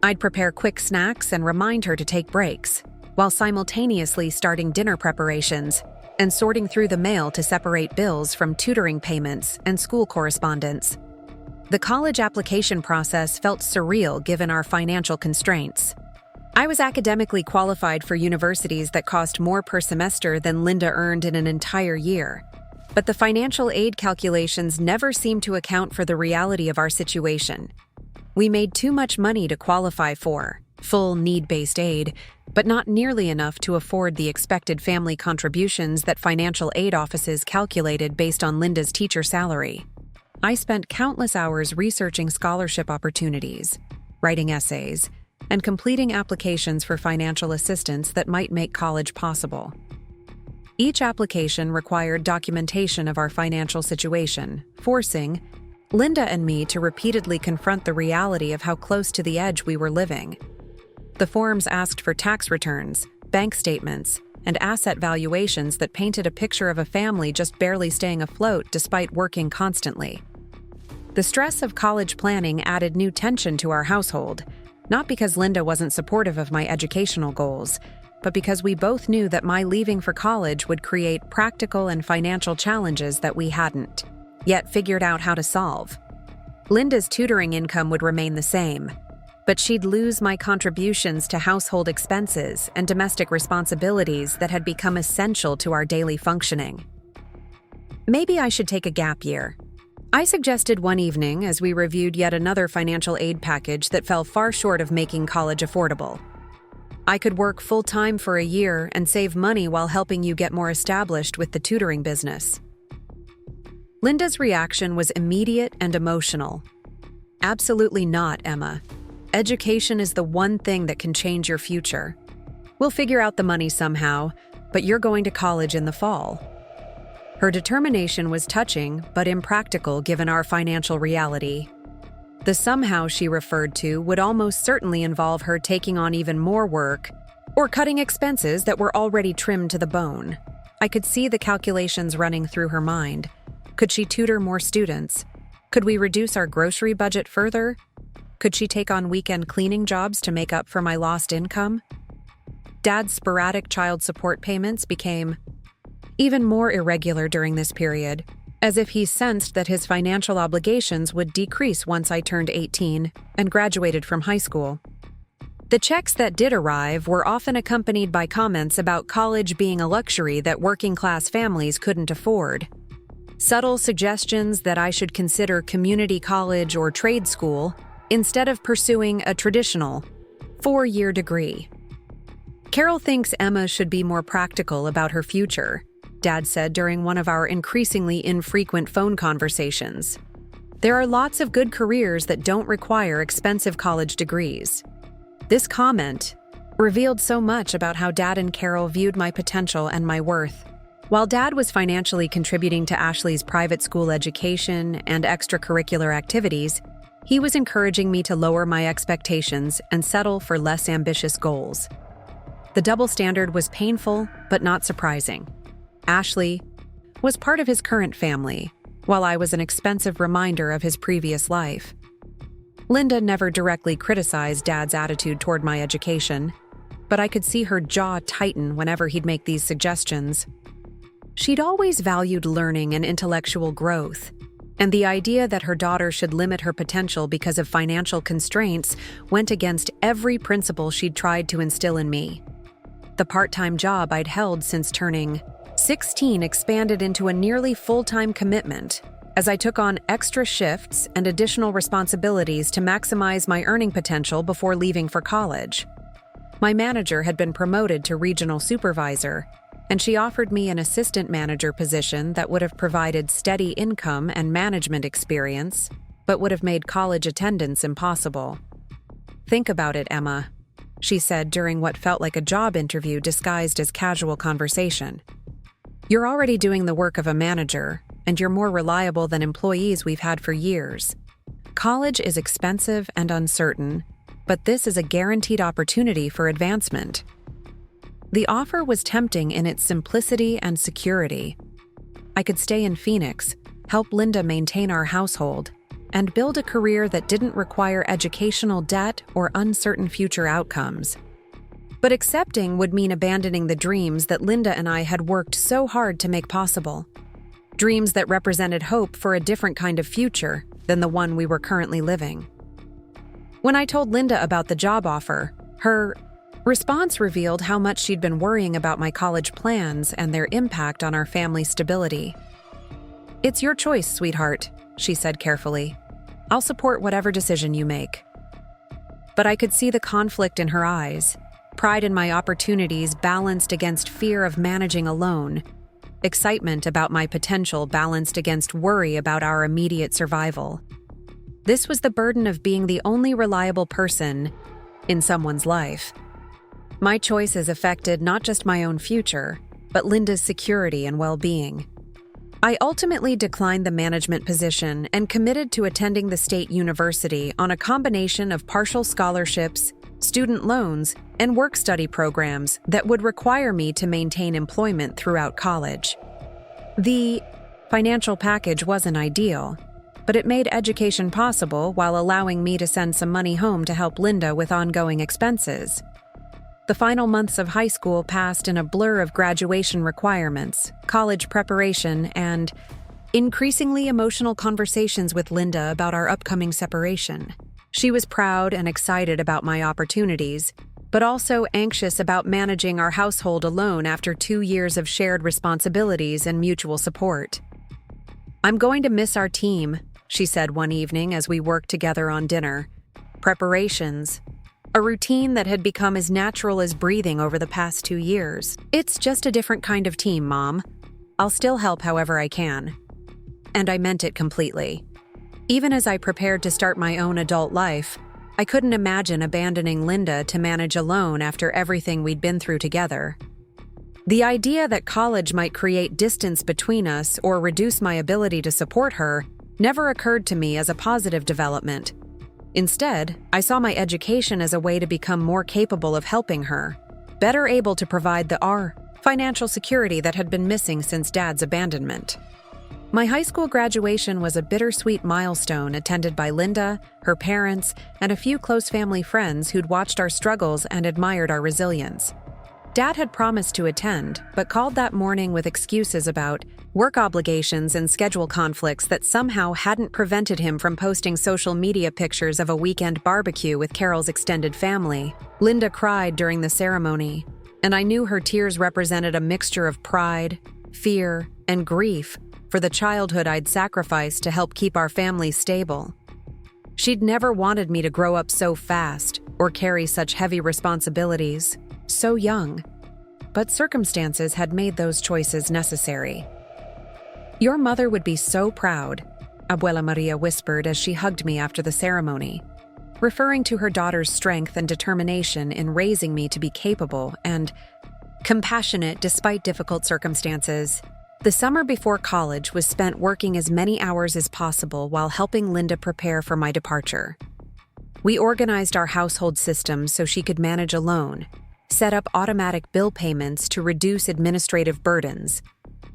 Speaker 1: I'd prepare quick snacks and remind her to take breaks, while simultaneously starting dinner preparations and sorting through the mail to separate bills from tutoring payments and school correspondence. The college application process felt surreal given our financial constraints. I was academically qualified for universities that cost more per semester than Linda earned in an entire year, but the financial aid calculations never seemed to account for the reality of our situation. We made too much money to qualify for full need-based aid, but not nearly enough to afford the expected family contributions that financial aid offices calculated based on Linda's teacher salary. I spent countless hours researching scholarship opportunities, writing essays, and completing applications for financial assistance that might make college possible. Each application required documentation of our financial situation, forcing Linda and me to repeatedly confront the reality of how close to the edge we were living. The forms asked for tax returns, bank statements, and asset valuations that painted a picture of a family just barely staying afloat despite working constantly. The stress of college planning added new tension to our household, not because Linda wasn't supportive of my educational goals, but because we both knew that my leaving for college would create practical and financial challenges that we hadn't yet figured out how to solve. Linda's tutoring income would remain the same, but she'd lose my contributions to household expenses and domestic responsibilities that had become essential to our daily functioning. Maybe I should take a gap year. I suggested one evening as we reviewed yet another financial aid package that fell far short of making college affordable. "I could work full-time for a year and save money while helping you get more established with the tutoring business." Linda's reaction was immediate and emotional. "Absolutely not, Emma. Education is the one thing that can change your future. We'll figure out the money somehow, but you're going to college in the fall." Her determination was touching but impractical given our financial reality. The somehow she referred to would almost certainly involve her taking on even more work or cutting expenses that were already trimmed to the bone. I could see the calculations running through her mind. Could she tutor more students? Could we reduce our grocery budget further? Could she take on weekend cleaning jobs to make up for my lost income? Dad's sporadic child support payments became even more irregular during this period, as if he sensed that his financial obligations would decrease once I turned 18 and graduated from high school. The checks that did arrive were often accompanied by comments about college being a luxury that working-class families couldn't afford. Subtle suggestions that I should consider community college or trade school instead of pursuing a traditional 4-year degree. Carol thinks Emma should be more practical about her future, Dad said during one of our increasingly infrequent phone conversations. There are lots of good careers that don't require expensive college degrees. This comment revealed so much about how Dad and Carol viewed my potential and my worth. While Dad was financially contributing to Ashley's private school education and extracurricular activities, he was encouraging me to lower my expectations and settle for less ambitious goals. The double standard was painful, but not surprising. Ashley was part of his current family, while I was an expensive reminder of his previous life. Linda never directly criticized Dad's attitude toward my education, but I could see her jaw tighten whenever he'd make these suggestions. She'd always valued learning and intellectual growth, and the idea that her daughter should limit her potential because of financial constraints went against every principle she'd tried to instill in me. The part-time job I'd held since turning 16 expanded into a nearly full-time commitment as I took on extra shifts and additional responsibilities to maximize my earning potential before leaving for college. My manager had been promoted to regional supervisor, and she offered me an assistant manager position that would have provided steady income and management experience, but would have made college attendance impossible. "Think about it, Emma," she said during what felt like a job interview disguised as casual conversation. "You're already doing the work of a manager, and you're more reliable than employees we've had for years. College is expensive and uncertain, but this is a guaranteed opportunity for advancement." The offer was tempting in its simplicity and security. I could stay in Phoenix, help Linda maintain our household, and build a career that didn't require educational debt or uncertain future outcomes. But accepting would mean abandoning the dreams that Linda and I had worked so hard to make possible. Dreams that represented hope for a different kind of future than the one we were currently living. When I told Linda about the job offer, her response revealed how much she'd been worrying about my college plans and their impact on our family stability. "It's your choice, sweetheart," she said carefully. "I'll support whatever decision you make." But I could see the conflict in her eyes, pride in my opportunities balanced against fear of managing alone, excitement about my potential balanced against worry about our immediate survival. This was the burden of being the only reliable person in someone's life. My choices affected not just my own future, but Linda's security and well-being. I ultimately declined the management position and committed to attending the state university on a combination of partial scholarships, student loans, and work-study programs that would require me to maintain employment throughout college. The financial package wasn't ideal, but it made education possible while allowing me to send some money home to help Linda with ongoing expenses. The final months of high school passed in a blur of graduation requirements, college preparation, and increasingly emotional conversations with Linda about our upcoming separation. She was proud and excited about my opportunities, but also anxious about managing our household alone after 2 years of shared responsibilities and mutual support. "I'm going to miss our team," she said one evening as we worked together on dinner. "Preparations, a routine that had become as natural as breathing over the past 2 years. It's just a different kind of team, Mom. I'll still help however I can." And I meant it completely. Even as I prepared to start my own adult life, I couldn't imagine abandoning Linda to manage alone after everything we'd been through together. The idea that college might create distance between us or reduce my ability to support her never occurred to me as a positive development. Instead, I saw my education as a way to become more capable of helping her, better able to provide the financial security that had been missing since Dad's abandonment. My high school graduation was a bittersweet milestone attended by Linda, her parents, and a few close family friends who'd watched our struggles and admired our resilience. Dad had promised to attend, but called that morning with excuses about work obligations and schedule conflicts that somehow hadn't prevented him from posting social media pictures of a weekend barbecue with Carol's extended family. Linda cried during the ceremony, and I knew her tears represented a mixture of pride, fear, and grief for the childhood I'd sacrificed to help keep our family stable. She'd never wanted me to grow up so fast or carry such heavy responsibilities, so young, but circumstances had made those choices necessary. "Your mother would be so proud," Abuela Maria whispered as she hugged me after the ceremony, referring to her daughter's strength and determination in raising me to be capable and compassionate despite difficult circumstances. The summer before college was spent working as many hours as possible while helping Linda prepare for my departure. We organized our household systems so she could manage alone, set up automatic bill payments to reduce administrative burdens,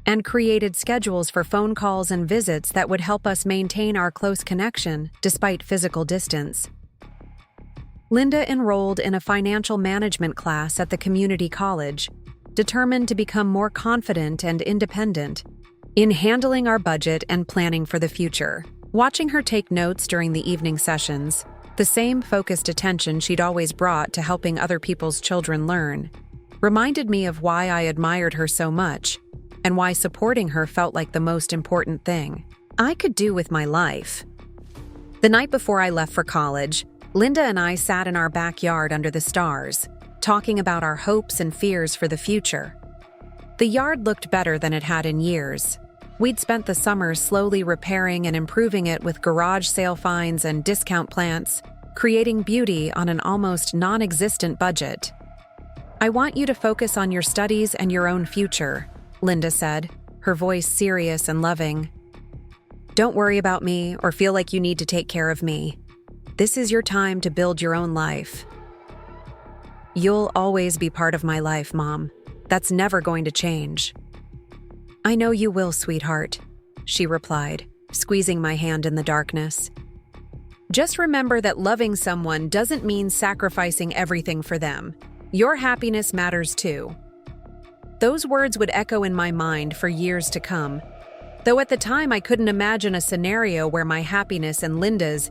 Speaker 1: and created schedules for phone calls and visits that would help us maintain our close connection despite physical distance. Linda enrolled in a financial management class at the community college, determined to become more confident and independent in handling our budget and planning for the future. Watching her take notes during the evening sessions, the same focused attention she'd always brought to helping other people's children learn, reminded me of why I admired her so much and why supporting her felt like the most important thing I could do with my life. The night before I left for college, Linda and I sat in our backyard under the stars, talking about our hopes and fears for the future. The yard looked better than it had in years. We'd spent the summer slowly repairing and improving it with garage sale finds and discount plants, creating beauty on an almost non-existent budget. "I want you to focus on your studies and your own future," Linda said, her voice serious and loving. "Don't worry about me or feel like you need to take care of me. This is your time to build your own life." "You'll always be part of my life, Mom. That's never going to change." "I know you will, sweetheart," she replied, squeezing my hand in the darkness. "Just remember that loving someone doesn't mean sacrificing everything for them. Your happiness matters too." Those words would echo in my mind for years to come, though at the time I couldn't imagine a scenario where my happiness and Linda's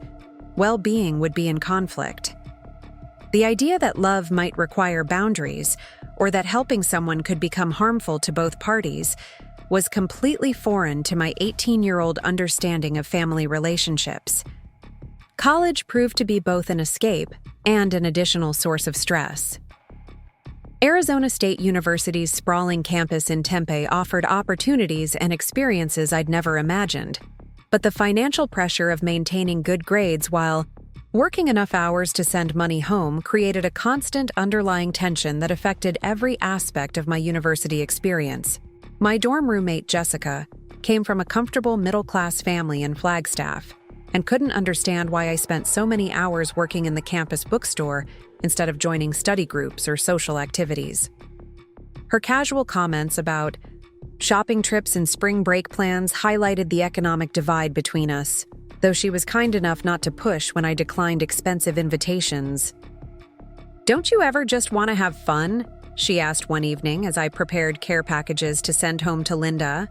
Speaker 1: well-being would be in conflict. The idea that love might require boundaries, or that helping someone could become harmful to both parties, was completely foreign to my 18-year-old understanding of family relationships. College proved to be both an escape and an additional source of stress. Arizona State University's sprawling campus in Tempe offered opportunities and experiences I'd never imagined, but the financial pressure of maintaining good grades while working enough hours to send money home created a constant underlying tension that affected every aspect of my university experience. My dorm roommate, Jessica, came from a comfortable middle-class family in Flagstaff and couldn't understand why I spent so many hours working in the campus bookstore instead of joining study groups or social activities. Her casual comments about shopping trips and spring break plans highlighted the economic divide between us, though she was kind enough not to push when I declined expensive invitations. "Don't you ever just want to have fun?" she asked one evening as I prepared care packages to send home to Linda,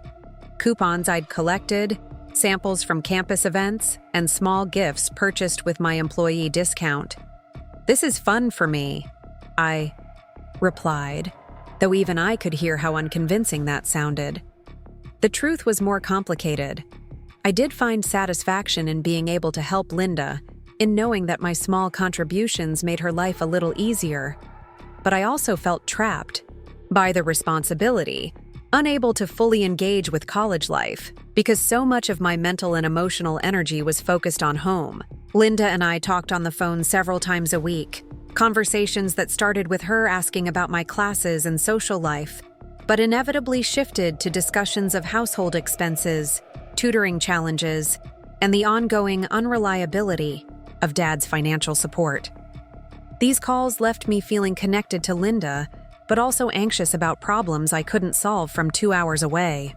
Speaker 1: coupons I'd collected, samples from campus events, and small gifts purchased with my employee discount. "This is fun for me," I replied, though even I could hear how unconvincing that sounded. The truth was more complicated. I did find satisfaction in being able to help Linda, in knowing that my small contributions made her life a little easier. But I also felt trapped by the responsibility, unable to fully engage with college life, because so much of my mental and emotional energy was focused on home. Linda and I talked on the phone several times a week, conversations that started with her asking about my classes and social life, but inevitably shifted to discussions of household expenses, tutoring challenges, and the ongoing unreliability of Dad's financial support. These calls left me feeling connected to Linda, but also anxious about problems I couldn't solve from 2 hours away.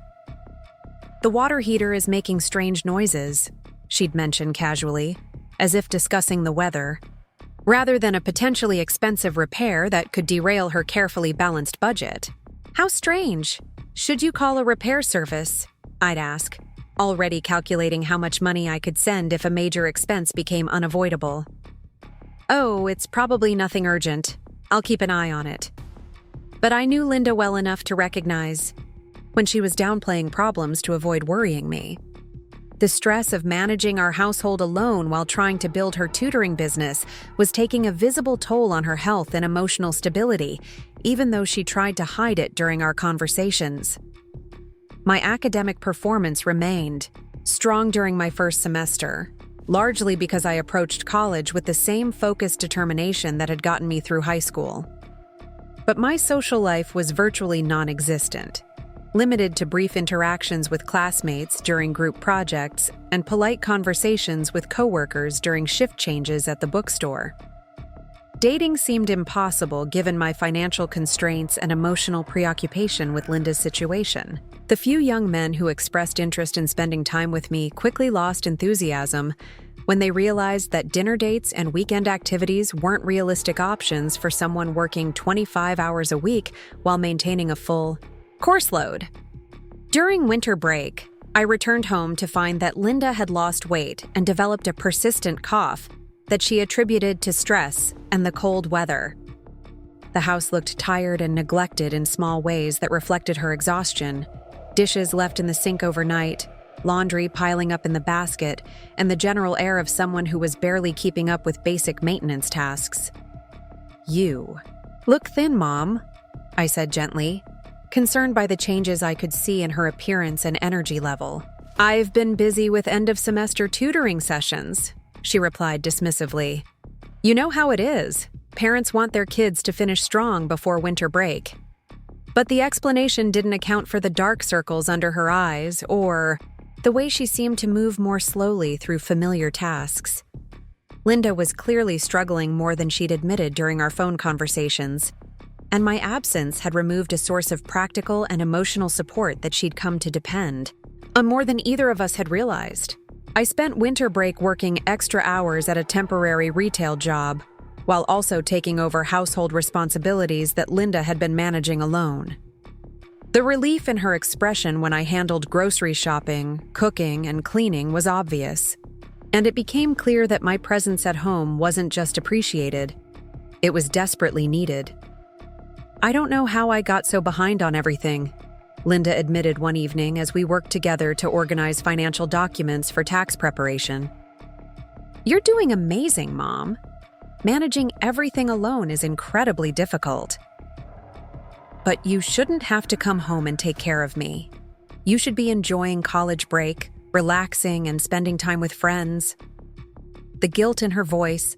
Speaker 1: The water heater is making strange noises, she'd mention casually, as if discussing the weather, rather than a potentially expensive repair that could derail her carefully balanced budget. How strange. Should you call a repair service? I'd ask, already calculating how much money I could send if a major expense became unavoidable. Oh, it's probably nothing urgent. I'll keep an eye on it. But I knew Linda well enough to recognize when she was downplaying problems to avoid worrying me. The stress of managing our household alone while trying to build her tutoring business was taking a visible toll on her health and emotional stability, even though she tried to hide it during our conversations. My academic performance remained strong during my first semester, largely because I approached college with the same focused determination that had gotten me through high school. But my social life was virtually non-existent, limited to brief interactions with classmates during group projects and polite conversations with coworkers during shift changes at the bookstore. Dating seemed impossible given my financial constraints and emotional preoccupation with Linda's situation. The few young men who expressed interest in spending time with me quickly lost enthusiasm when they realized that dinner dates and weekend activities weren't realistic options for someone working 25 hours a week while maintaining a full course load. During winter break, I returned home to find that Linda had lost weight and developed a persistent cough that she attributed to stress and the cold weather. The house looked tired and neglected in small ways that reflected her exhaustion. Dishes left in the sink overnight, laundry piling up in the basket, and the general air of someone who was barely keeping up with basic maintenance tasks. "You look thin, Mom," I said gently, concerned by the changes I could see in her appearance and energy level. "I've been busy with end-of-semester tutoring sessions," she replied dismissively. "You know how it is. Parents want their kids to finish strong before winter break." But the explanation didn't account for the dark circles under her eyes or the way she seemed to move more slowly through familiar tasks. Linda was clearly struggling more than she'd admitted during our phone conversations, and my absence had removed a source of practical and emotional support that she'd come to depend on more than either of us had realized. I spent winter break working extra hours at a temporary retail job, while also taking over household responsibilities that Linda had been managing alone. The relief in her expression when I handled grocery shopping, cooking, and cleaning was obvious, and it became clear that my presence at home wasn't just appreciated, it was desperately needed. "I don't know how I got so behind on everything," Linda admitted one evening as we worked together to organize financial documents for tax preparation. "You're doing amazing, Mom. Managing everything alone is incredibly difficult. But you shouldn't have to come home and take care of me. You should be enjoying college break, relaxing, and spending time with friends." The guilt in her voice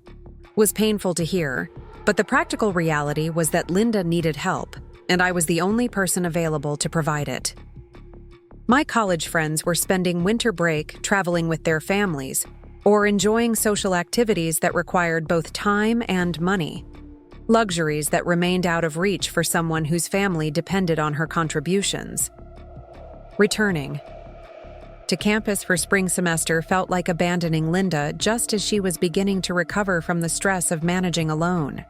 Speaker 1: was painful to hear, but the practical reality was that Linda needed help, and I was the only person available to provide it. My college friends were spending winter break traveling with their families, or enjoying social activities that required both time and money, luxuries that remained out of reach for someone whose family depended on her contributions. Returning to campus for spring semester felt like abandoning Linda just as she was beginning to recover from the stress of managing alone.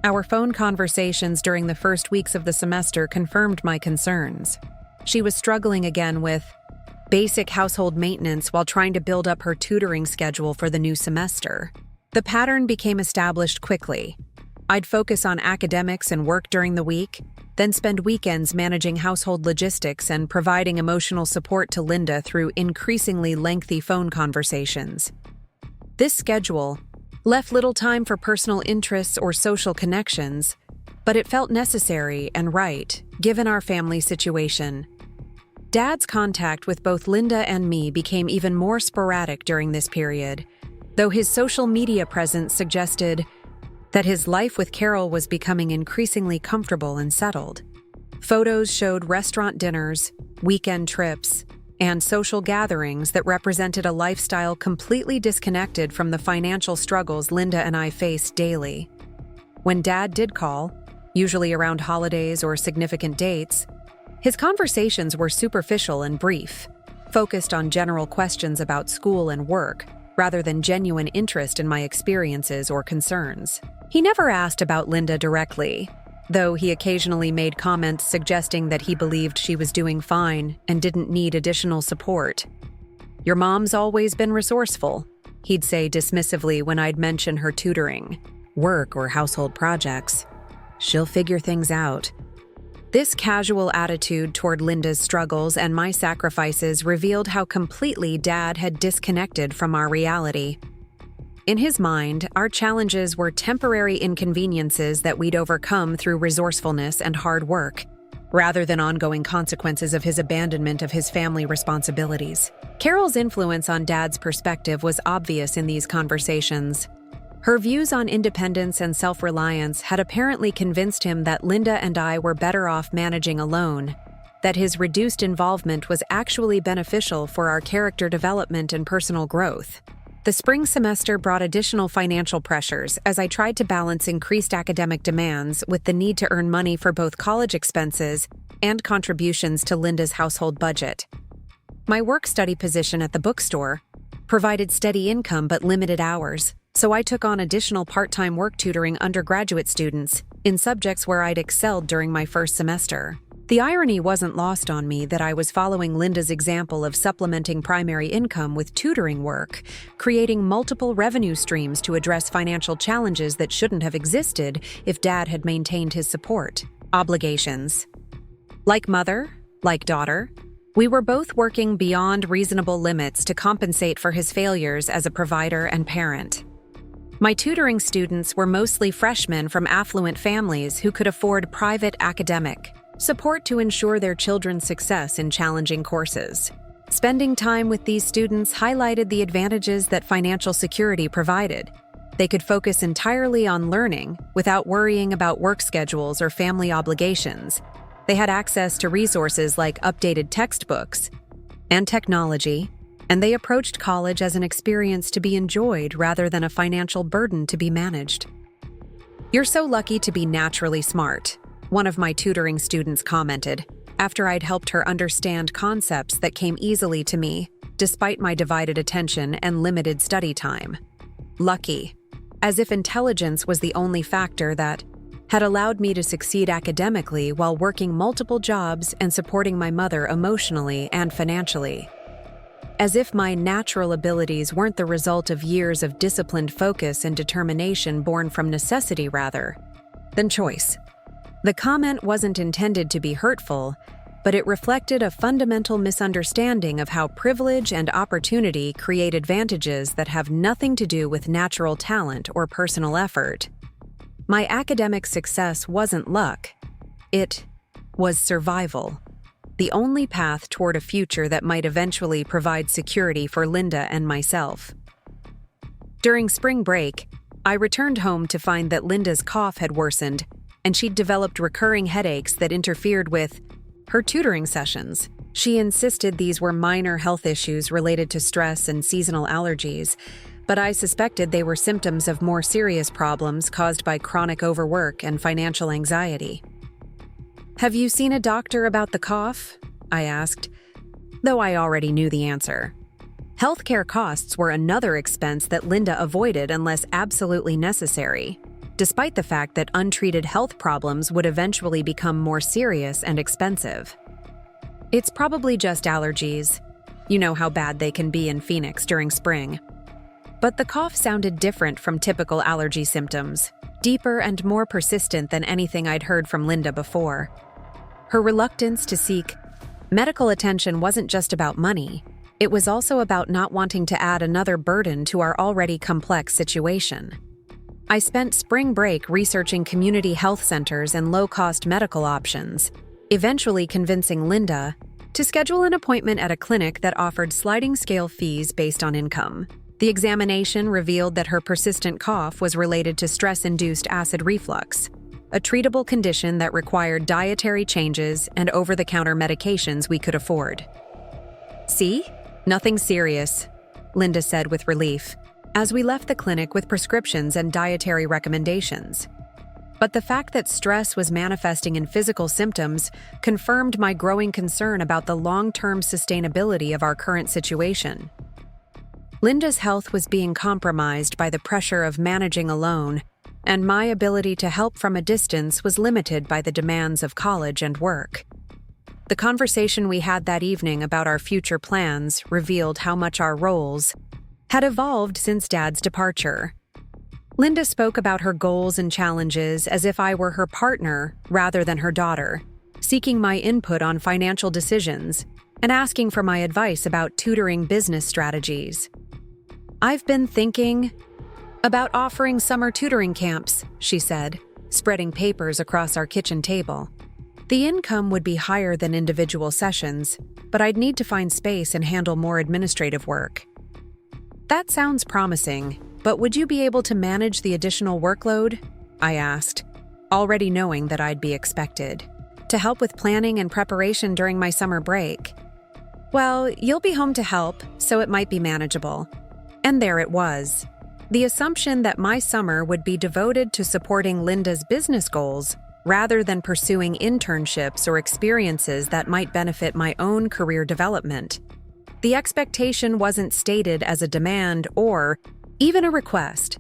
Speaker 1: Our phone conversations during the first weeks of the semester confirmed my concerns. She was struggling again with basic household maintenance while trying to build up her tutoring schedule for the new semester. The pattern became established quickly. I'd focus on academics and work during the week, then spend weekends managing household logistics and providing emotional support to Linda through increasingly lengthy phone conversations. This schedule left little time for personal interests or social connections, but it felt necessary and right, given our family situation. Dad's contact with both Linda and me became even more sporadic during this period, though his social media presence suggested that his life with Carol was becoming increasingly comfortable and settled. Photos showed restaurant dinners, weekend trips, and social gatherings that represented a lifestyle completely disconnected from the financial struggles Linda and I faced daily. When Dad did call, usually around holidays or significant dates, his conversations were superficial and brief, focused on general questions about school and work, rather than genuine interest in my experiences or concerns. He never asked about Linda directly, though he occasionally made comments suggesting that he believed she was doing fine and didn't need additional support. "Your mom's always been resourceful," he'd say dismissively when I'd mention her tutoring, work, or household projects. "She'll figure things out." This casual attitude toward Linda's struggles and my sacrifices revealed how completely Dad had disconnected from our reality. In his mind, our challenges were temporary inconveniences that we'd overcome through resourcefulness and hard work, rather than ongoing consequences of his abandonment of his family responsibilities. Carol's influence on Dad's perspective was obvious in these conversations. Her views on independence and self-reliance had apparently convinced him that Linda and I were better off managing alone, that his reduced involvement was actually beneficial for our character development and personal growth. The spring semester brought additional financial pressures as I tried to balance increased academic demands with the need to earn money for both college expenses and contributions to Linda's household budget. My work-study position at the bookstore provided steady income but limited hours, so I took on additional part-time work tutoring undergraduate students in subjects where I'd excelled during my first semester. The irony wasn't lost on me that I was following Linda's example of supplementing primary income with tutoring work, creating multiple revenue streams to address financial challenges that shouldn't have existed if Dad had maintained his support. Obligations. Like mother, like daughter, we were both working beyond reasonable limits to compensate for his failures as a provider and parent. My tutoring students were mostly freshmen from affluent families who could afford private academic support to ensure their children's success in challenging courses. Spending time with these students highlighted the advantages that financial security provided. They could focus entirely on learning without worrying about work schedules or family obligations. They had access to resources like updated textbooks and technology, and they approached college as an experience to be enjoyed rather than a financial burden to be managed. "You're so lucky to be naturally smart," one of my tutoring students commented, after I'd helped her understand concepts that came easily to me, despite my divided attention and limited study time. Lucky, as if intelligence was the only factor that had allowed me to succeed academically while working multiple jobs and supporting my mother emotionally and financially. As if my natural abilities weren't the result of years of disciplined focus and determination born from necessity rather than choice. The comment wasn't intended to be hurtful, but it reflected a fundamental misunderstanding of how privilege and opportunity create advantages that have nothing to do with natural talent or personal effort. My academic success wasn't luck. It was survival. The only path toward a future that might eventually provide security for Linda and myself. During spring break, I returned home to find that Linda's cough had worsened, and she'd developed recurring headaches that interfered with her tutoring sessions. She insisted these were minor health issues related to stress and seasonal allergies, but I suspected they were symptoms of more serious problems caused by chronic overwork and financial anxiety. "Have you seen a doctor about the cough?" I asked, though I already knew the answer. Healthcare costs were another expense that Linda avoided unless absolutely necessary, despite the fact that untreated health problems would eventually become more serious and expensive. "It's probably just allergies. You know how bad they can be in Phoenix during spring." But the cough sounded different from typical allergy symptoms, deeper and more persistent than anything I'd heard from Linda before. Her reluctance to seek medical attention wasn't just about money. It was also about not wanting to add another burden to our already complex situation. I spent spring break researching community health centers and low-cost medical options, eventually convincing Linda to schedule an appointment at a clinic that offered sliding scale fees based on income. The examination revealed that her persistent cough was related to stress-induced acid reflux, a treatable condition that required dietary changes and over-the-counter medications we could afford. "See? Nothing serious," Linda said with relief, as we left the clinic with prescriptions and dietary recommendations. But the fact that stress was manifesting in physical symptoms confirmed my growing concern about the long-term sustainability of our current situation. Linda's health was being compromised by the pressure of managing alone, and my ability to help from a distance was limited by the demands of college and work. The conversation we had that evening about our future plans revealed how much our roles had evolved since Dad's departure. Linda spoke about her goals and challenges as if I were her partner rather than her daughter, seeking my input on financial decisions and asking for my advice about tutoring business strategies. "I've been thinking about offering summer tutoring camps," she said, spreading papers across our kitchen table. "The income would be higher than individual sessions, but I'd need to find space and handle more administrative work." "That sounds promising, but would you be able to manage the additional workload?" I asked, already knowing that I'd be expected to help with planning and preparation during my summer break. "Well, you'll be home to help, so it might be manageable." And there it was. The assumption that my summer would be devoted to supporting Linda's business goals rather than pursuing internships or experiences that might benefit my own career development. The expectation wasn't stated as a demand or even a request.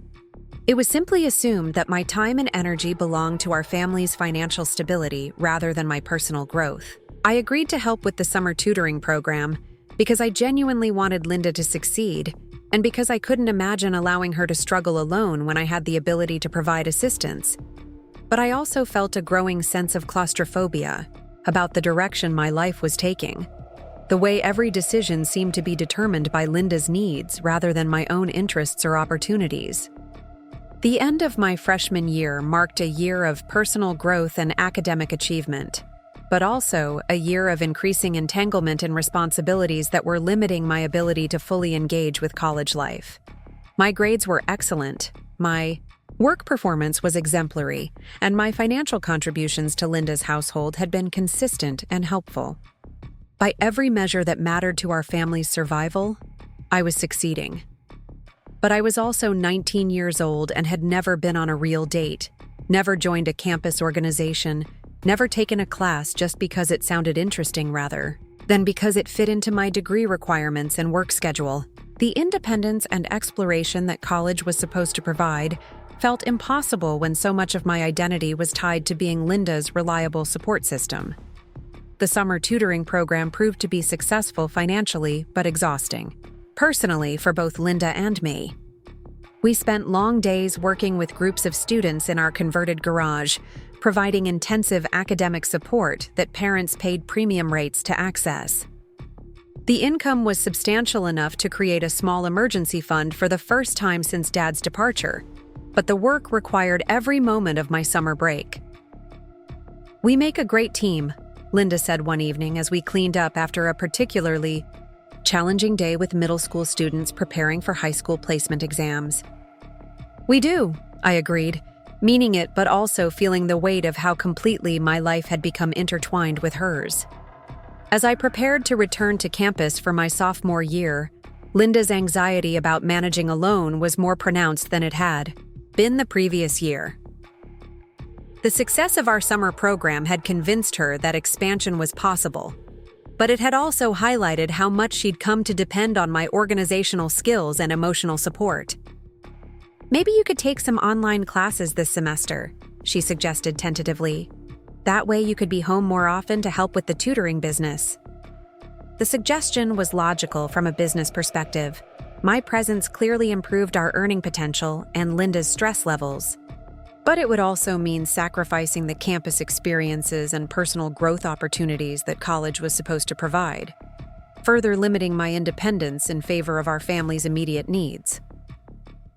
Speaker 1: It was simply assumed that my time and energy belonged to our family's financial stability rather than my personal growth. I agreed to help with the summer tutoring program because I genuinely wanted Linda to succeed, and because I couldn't imagine allowing her to struggle alone when I had the ability to provide assistance. But I also felt a growing sense of claustrophobia about the direction my life was taking. The way every decision seemed to be determined by Linda's needs rather than my own interests or opportunities. The end of my freshman year marked a year of personal growth and academic achievement, but also a year of increasing entanglement and responsibilities that were limiting my ability to fully engage with college life. My grades were excellent, my work performance was exemplary, and my financial contributions to Linda's household had been consistent and helpful. By every measure that mattered to our family's survival, I was succeeding. But I was also 19 years old and had never been on a real date, never joined a campus organization, never taken a class just because it sounded interesting rather than because it fit into my degree requirements and work schedule. The independence and exploration that college was supposed to provide felt impossible when so much of my identity was tied to being Linda's reliable support system. The summer tutoring program proved to be successful financially but exhausting, personally for both Linda and me. We spent long days working with groups of students in our converted garage, providing intensive academic support that parents paid premium rates to access. The income was substantial enough to create a small emergency fund for the first time since Dad's departure, but the work required every moment of my summer break. "We make a great team," Linda said one evening as we cleaned up after a particularly challenging day with middle school students preparing for high school placement exams. "We do," I agreed, meaning it but also feeling the weight of how completely my life had become intertwined with hers. As I prepared to return to campus for my sophomore year, Linda's anxiety about managing alone was more pronounced than it had been the previous year. The success of our summer program had convinced her that expansion was possible, but it had also highlighted how much she'd come to depend on my organizational skills and emotional support. "Maybe you could take some online classes this semester," she suggested tentatively. "That way you could be home more often to help with the tutoring business." The suggestion was logical from a business perspective. My presence clearly improved our earning potential and Linda's stress levels. But it would also mean sacrificing the campus experiences and personal growth opportunities that college was supposed to provide, further limiting my independence in favor of our family's immediate needs.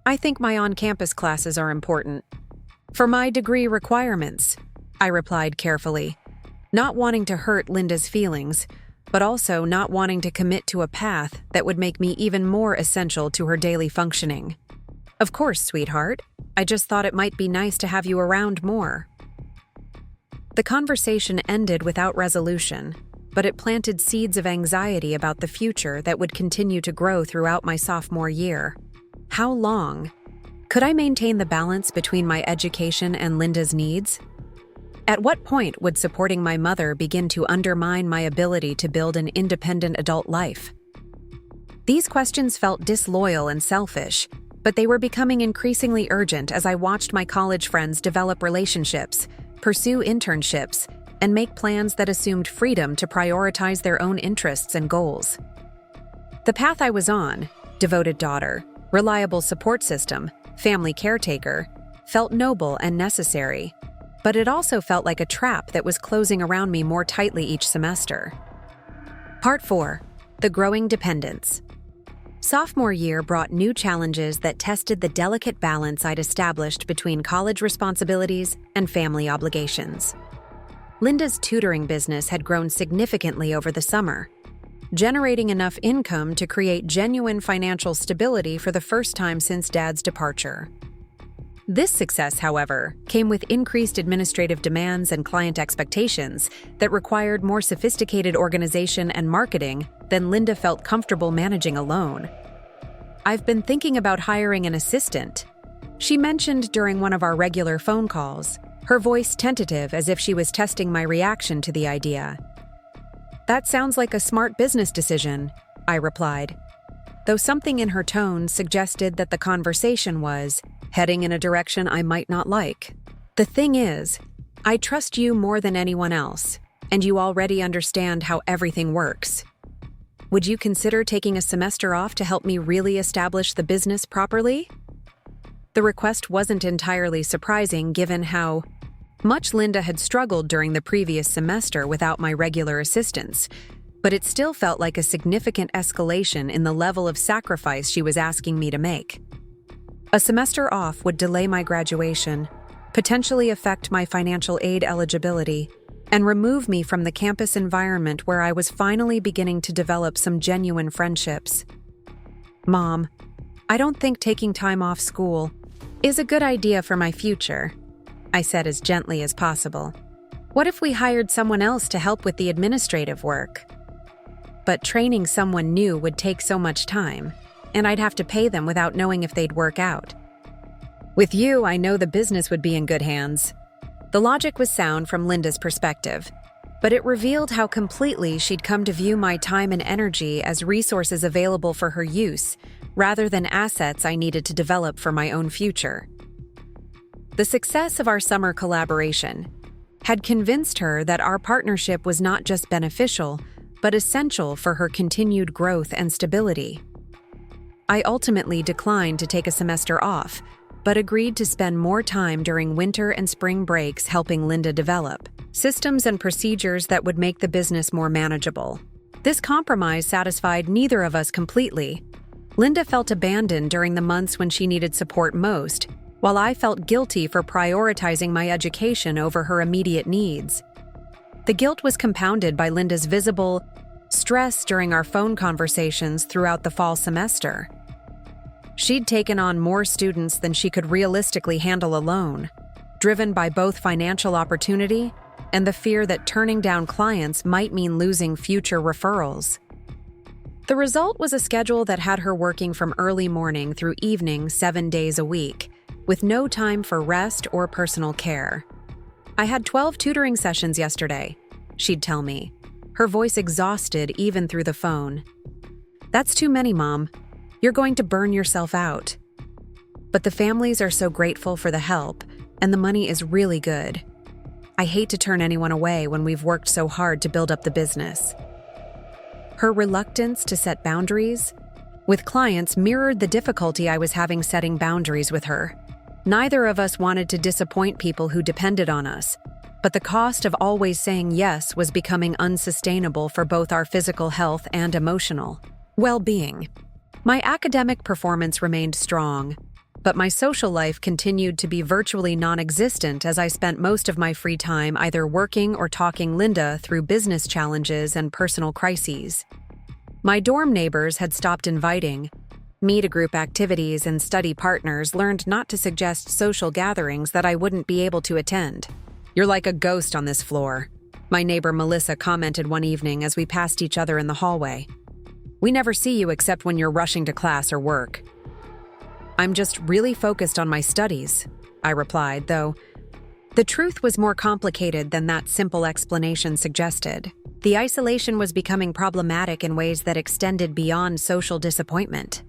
Speaker 1: "I think my on-campus classes are important for my degree requirements," I replied carefully, not wanting to hurt Linda's feelings, but also not wanting to commit to a path that would make me even more essential to her daily functioning. "Of course, sweetheart. I just thought it might be nice to have you around more." The conversation ended without resolution, but it planted seeds of anxiety about the future that would continue to grow throughout my sophomore year. How long Could I maintain the balance between my education and Linda's needs? At what point would supporting my mother begin to undermine my ability to build an independent adult life? These questions felt disloyal and selfish, but they were becoming increasingly urgent as I watched my college friends develop relationships, pursue internships, and make plans that assumed freedom to prioritize their own interests and goals. The path I was on, devoted daughter, reliable support system, family caretaker, felt noble and necessary, but it also felt like a trap that was closing around me more tightly each semester. Part 4. The Growing Dependence. Sophomore year brought new challenges that tested the delicate balance I'd established between college responsibilities and family obligations. Linda's tutoring business had grown significantly over the summer, generating enough income to create genuine financial stability for the first time since Dad's departure. This success, however, came with increased administrative demands and client expectations that required more sophisticated organization and marketing than Linda felt comfortable managing alone. "I've been thinking about hiring an assistant," she mentioned during one of our regular phone calls, her voice tentative as if she was testing my reaction to the idea. "That sounds like a smart business decision," I replied, though something in her tone suggested that the conversation was heading in a direction I might not like. "The thing is, I trust you more than anyone else, and you already understand how everything works. Would you consider taking a semester off to help me really establish the business properly?" The request wasn't entirely surprising given how much Linda had struggled during the previous semester without my regular assistance, but it still felt like a significant escalation in the level of sacrifice she was asking me to make. A semester off would delay my graduation, potentially affect my financial aid eligibility, and remove me from the campus environment where I was finally beginning to develop some genuine friendships. "Mom, I don't think taking time off school is a good idea for my future," I said as gently as possible. "What if we hired someone else to help with the administrative work?" But training someone new would take so much time, and I'd have to pay them without knowing if they'd work out. "With you, I know the business would be in good hands." The logic was sound from Linda's perspective, but it revealed how completely she'd come to view my time and energy as resources available for her use, rather than assets I needed to develop for my own future. The success of our summer collaboration had convinced her that our partnership was not just beneficial, but essential for her continued growth and stability. I ultimately declined to take a semester off, but agreed to spend more time during winter and spring breaks helping Linda develop systems and procedures that would make the business more manageable. This compromise satisfied neither of us completely. Linda felt abandoned during the months when she needed support most, while I felt guilty for prioritizing my education over her immediate needs. The guilt was compounded by Linda's visible stress during our phone conversations throughout the fall semester. She'd taken on more students than she could realistically handle alone, driven by both financial opportunity and the fear that turning down clients might mean losing future referrals. The result was a schedule that had her working from early morning through evening 7 days a week, with no time for rest or personal care. "I had 12 tutoring sessions yesterday," she'd tell me, her voice exhausted even through the phone. "That's too many, Mom. You're going to burn yourself out." But the families are so grateful for the help, and the money is really good. I hate to turn anyone away when we've worked so hard to build up the business. Her reluctance to set boundaries with clients mirrored the difficulty I was having setting boundaries with her. Neither of us wanted to disappoint people who depended on us, but the cost of always saying yes was becoming unsustainable for both our physical health and emotional well-being. My academic performance remained strong, but my social life continued to be virtually non-existent as I spent most of my free time either working or talking Linda through business challenges and personal crises. My dorm neighbors had stopped inviting me to group activities, and study partners learned not to suggest social gatherings that I wouldn't be able to attend. "You're like a ghost on this floor," my neighbor Melissa commented one evening as we passed each other in the hallway. "We never see you except when you're rushing to class or work." I'm just really focused on my studies, I replied, though the truth was more complicated than that simple explanation suggested. The isolation was becoming problematic in ways that extended beyond social disappointment.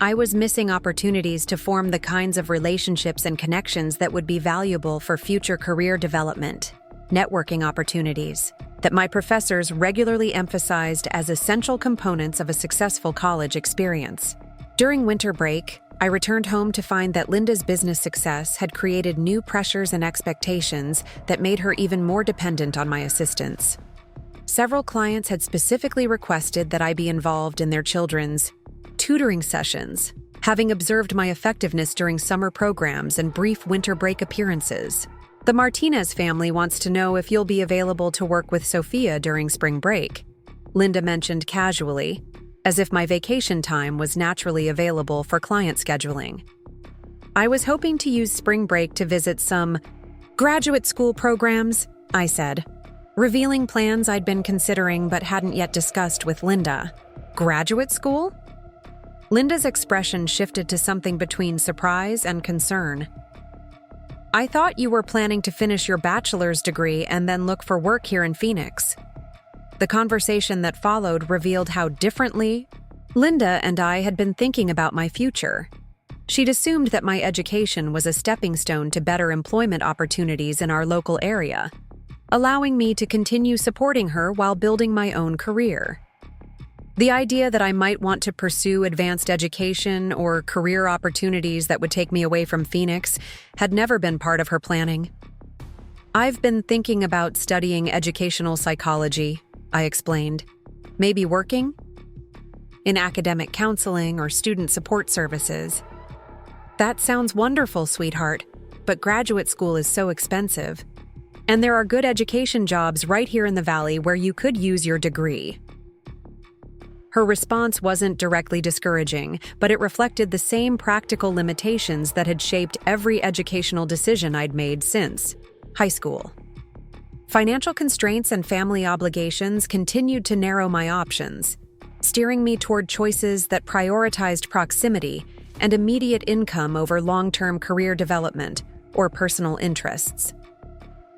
Speaker 1: I was missing opportunities to form the kinds of relationships and connections that would be valuable for future career development, networking opportunities, that my professors regularly emphasized as essential components of a successful college experience. During winter break, I returned home to find that Linda's business success had created new pressures and expectations that made her even more dependent on my assistance. Several clients had specifically requested that I be involved in their children's tutoring sessions, having observed my effectiveness during summer programs and brief winter break appearances. The Martinez family wants to know if you'll be available to work with Sophia during spring break, Linda mentioned casually, as if my vacation time was naturally available for client scheduling. I was hoping to use spring break to visit some graduate school programs, I said, revealing plans I'd been considering but hadn't yet discussed with Linda. Graduate school? Linda's expression shifted to something between surprise and concern. I thought you were planning to finish your bachelor's degree and then look for work here in Phoenix. The conversation that followed revealed how differently Linda and I had been thinking about my future. She'd assumed that my education was a stepping stone to better employment opportunities in our local area, allowing me to continue supporting her while building my own career. The idea that I might want to pursue advanced education or career opportunities that would take me away from Phoenix had never been part of her planning. I've been thinking about studying educational psychology, I explained. Maybe working in academic counseling or student support services. That sounds wonderful, sweetheart, but graduate school is so expensive. And there are good education jobs right here in the Valley where you could use your degree. Her response wasn't directly discouraging, but it reflected the same practical limitations that had shaped every educational decision I'd made since high school. Financial constraints and family obligations continued to narrow my options, steering me toward choices that prioritized proximity and immediate income over long-term career development or personal interests.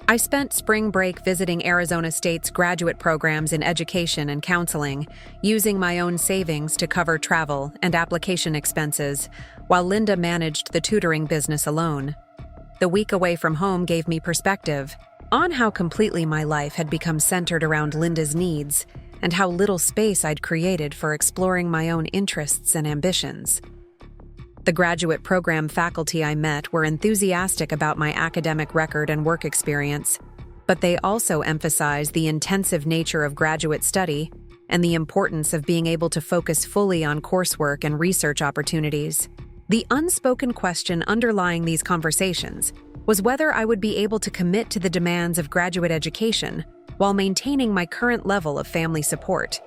Speaker 1: I spent spring break visiting Arizona State's graduate programs in education and counseling, using my own savings to cover travel and application expenses, while Linda managed the tutoring business alone. The week away from home gave me perspective on how completely my life had become centered around Linda's needs and how little space I'd created for exploring my own interests and ambitions. The graduate program faculty I met were enthusiastic about my academic record and work experience, but they also emphasized the intensive nature of graduate study and the importance of being able to focus fully on coursework and research opportunities. The unspoken question underlying these conversations was whether I would be able to commit to the demands of graduate education while maintaining my current level of family support.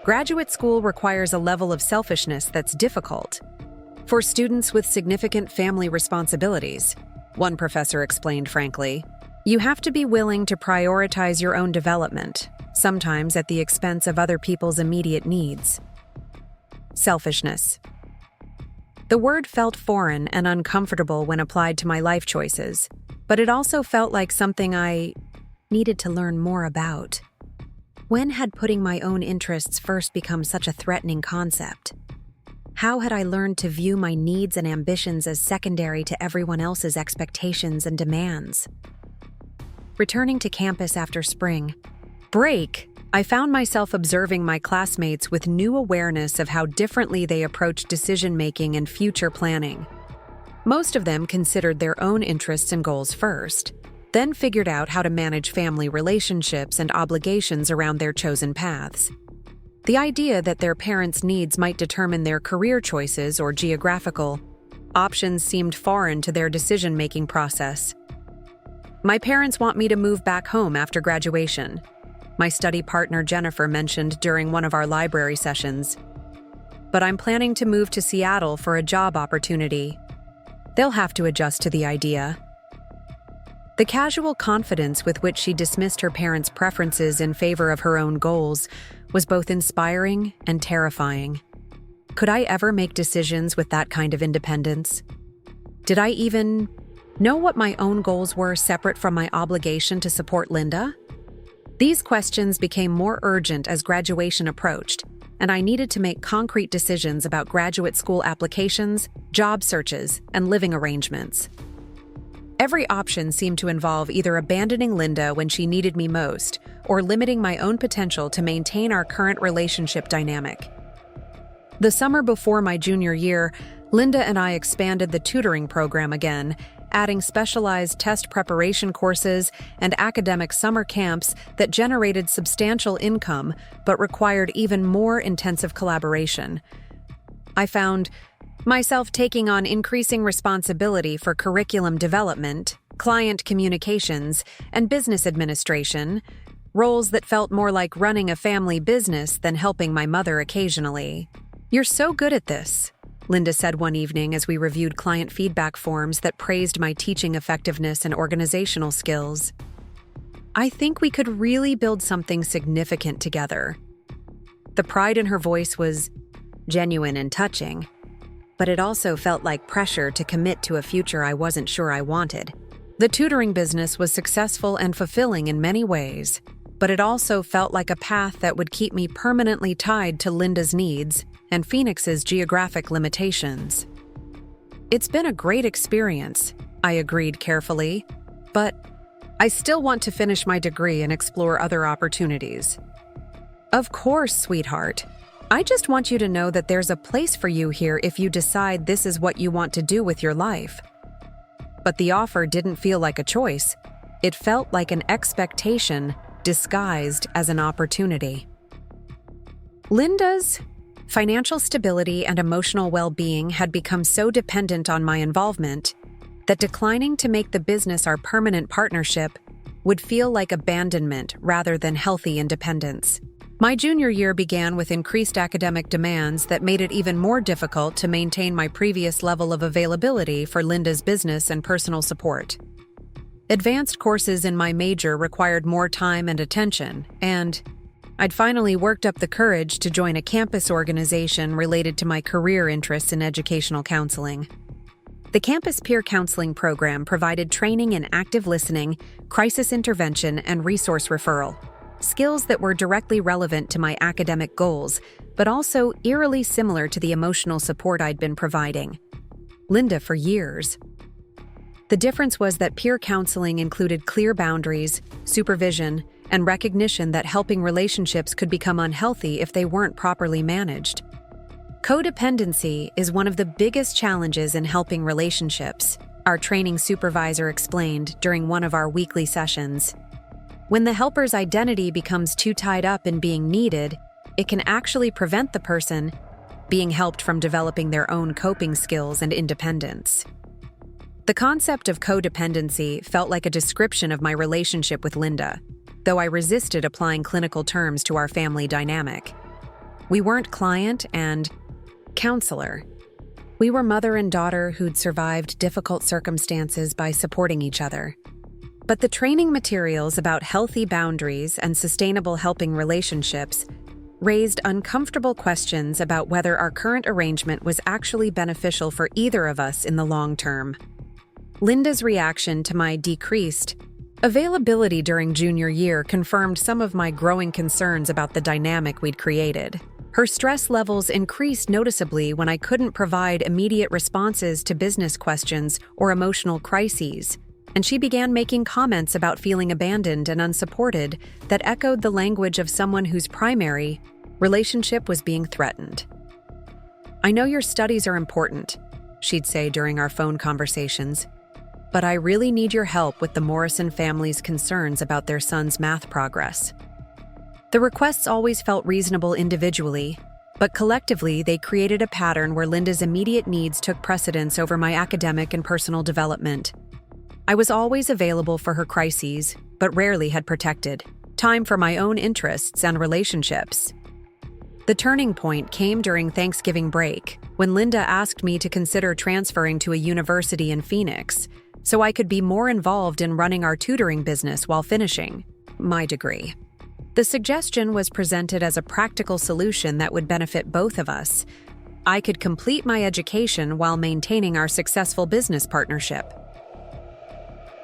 Speaker 1: Graduate school requires a level of selfishness that's difficult for students with significant family responsibilities, one professor explained frankly. You have to be willing to prioritize your own development, sometimes at the expense of other people's immediate needs. Selfishness. The word felt foreign and uncomfortable when applied to my life choices, but it also felt like something I needed to learn more about. When had putting my own interests first become such a threatening concept? How had I learned to view my needs and ambitions as secondary to everyone else's expectations and demands? Returning to campus after spring break, I found myself observing my classmates with new awareness of how differently they approached decision-making and future planning. Most of them considered their own interests and goals first, then figured out how to manage family relationships and obligations around their chosen paths. The idea that their parents' needs might determine their career choices or geographical options seemed foreign to their decision-making process. My parents want me to move back home after graduation, my study partner Jennifer mentioned during one of our library sessions. But I'm planning to move to Seattle for a job opportunity. They'll have to adjust to the idea. The casual confidence with which she dismissed her parents' preferences in favor of her own goals was both inspiring and terrifying. Could I ever make decisions with that kind of independence? Did I even know what my own goals were separate from my obligation to support Linda? These questions became more urgent as graduation approached, and I needed to make concrete decisions about graduate school applications, job searches, and living arrangements. Every option seemed to involve either abandoning Linda when she needed me most or limiting my own potential to maintain our current relationship dynamic. The summer before my junior year, Linda and I expanded the tutoring program again, adding specialized test preparation courses and academic summer camps that generated substantial income but required even more intensive collaboration. I found myself taking on increasing responsibility for curriculum development, client communications, and business administration, roles that felt more like running a family business than helping my mother occasionally. "You're so good at this," Linda said one evening as we reviewed client feedback forms that praised my teaching effectiveness and organizational skills. "I think we could really build something significant together." The pride in her voice was genuine and touching, but it also felt like pressure to commit to a future I wasn't sure I wanted. The tutoring business was successful and fulfilling in many ways, but it also felt like a path that would keep me permanently tied to Linda's needs and Phoenix's geographic limitations. "It's been a great experience," I agreed carefully, "but I still want to finish my degree and explore other opportunities." "Of course, sweetheart. I just want you to know that there's a place for you here if you decide this is what you want to do with your life." But the offer didn't feel like a choice. It felt like an expectation disguised as an opportunity. Linda's financial stability and emotional well-being had become so dependent on my involvement that declining to make the business our permanent partnership would feel like abandonment rather than healthy independence. My junior year began with increased academic demands that made it even more difficult to maintain my previous level of availability for Linda's business and personal support. Advanced courses in my major required more time and attention, and I'd finally worked up the courage to join a campus organization related to my career interests in educational counseling. The campus peer counseling program provided training in active listening, crisis intervention, and resource referral, skills that were directly relevant to my academic goals, but also eerily similar to the emotional support I'd been providing Linda for years. The difference was that peer counseling included clear boundaries, supervision, and recognition that helping relationships could become unhealthy if they weren't properly managed. Codependency is one of the biggest challenges in helping relationships, our training supervisor explained during one of our weekly sessions. When the helper's identity becomes too tied up in being needed, it can actually prevent the person being helped from developing their own coping skills and independence. The concept of codependency felt like a description of my relationship with Linda, though I resisted applying clinical terms to our family dynamic. We weren't client and counselor. We were mother and daughter who'd survived difficult circumstances by supporting each other. But the training materials about healthy boundaries and sustainable helping relationships raised uncomfortable questions about whether our current arrangement was actually beneficial for either of us in the long term. Linda's reaction to my decreased availability during junior year confirmed some of my growing concerns about the dynamic we'd created. Her stress levels increased noticeably when I couldn't provide immediate responses to business questions or emotional crises, and she began making comments about feeling abandoned and unsupported that echoed the language of someone whose primary relationship was being threatened. "I know your studies are important," she'd say during our phone conversations, "but I really need your help with the Morrison family's concerns about their son's math progress." The requests always felt reasonable individually, but collectively they created a pattern where Linda's immediate needs took precedence over my academic and personal development. I was always available for her crises, but rarely had protected time for my own interests and relationships. The turning point came during Thanksgiving break, when Linda asked me to consider transferring to a university in Phoenix, so I could be more involved in running our tutoring business while finishing my degree. The suggestion was presented as a practical solution that would benefit both of us, I could complete my education while maintaining our successful business partnership.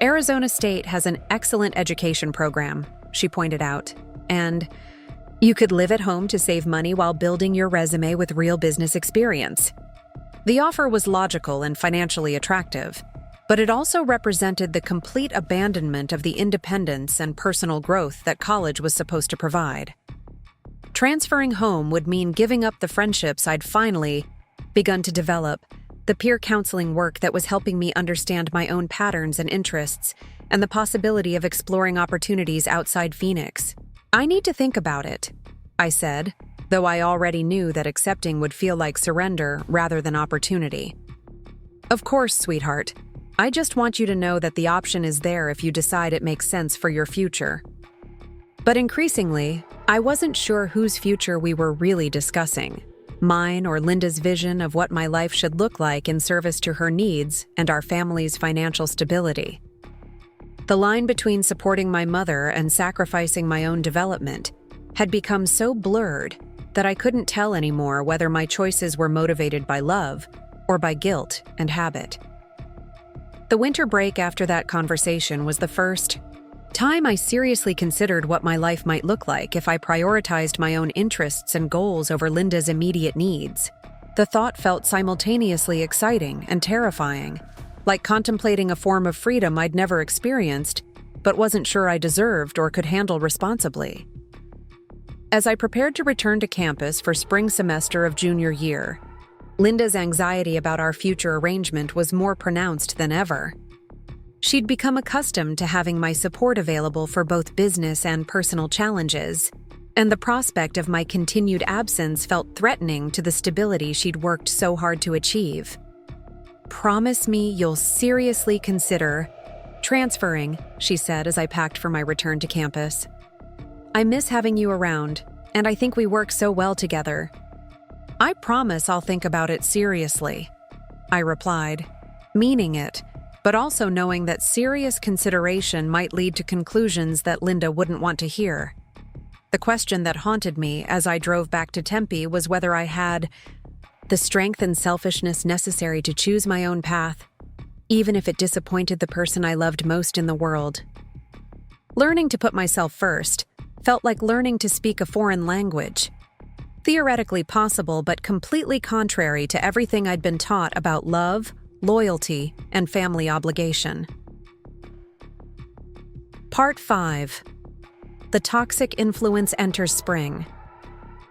Speaker 1: Arizona State has an excellent education program, she pointed out, and you could live at home to save money while building your resume with real business experience. The offer was logical and financially attractive, but it also represented the complete abandonment of the independence and personal growth that college was supposed to provide. Transferring home would mean giving up the friendships I'd finally begun to develop, the peer counseling work that was helping me understand my own patterns and interests, and the possibility of exploring opportunities outside Phoenix. I need to think about it, I said, though I already knew that accepting would feel like surrender rather than opportunity. Of course, sweetheart. I just want you to know that the option is there if you decide it makes sense for your future. But increasingly, I wasn't sure whose future we were really discussing, mine or Linda's vision of what my life should look like in service to her needs and our family's financial stability. The line between supporting my mother and sacrificing my own development had become so blurred that I couldn't tell anymore whether my choices were motivated by love or by guilt and habit. The winter break after that conversation was the first time I seriously considered what my life might look like if I prioritized my own interests and goals over Linda's immediate needs. The thought felt simultaneously exciting and terrifying, like contemplating a form of freedom I'd never experienced, but wasn't sure I deserved or could handle responsibly. As I prepared to return to campus for spring semester of junior year, Linda's anxiety about our future arrangement was more pronounced than ever. She'd become accustomed to having my support available for both business and personal challenges, and the prospect of my continued absence felt threatening to the stability she'd worked so hard to achieve. "Promise me you'll seriously consider transferring," she said as I packed for my return to campus. "I miss having you around, and I think we work so well together." "I promise I'll think about it seriously," I replied, meaning it, but also knowing that serious consideration might lead to conclusions that Linda wouldn't want to hear. The question that haunted me as I drove back to Tempe was whether I had the strength and selfishness necessary to choose my own path, even if it disappointed the person I loved most in the world. Learning to put myself first felt like learning to speak a foreign language. Theoretically possible, but completely contrary to everything I'd been taught about love, loyalty, and family obligation. Part 5. The Toxic Influence Enters Spring.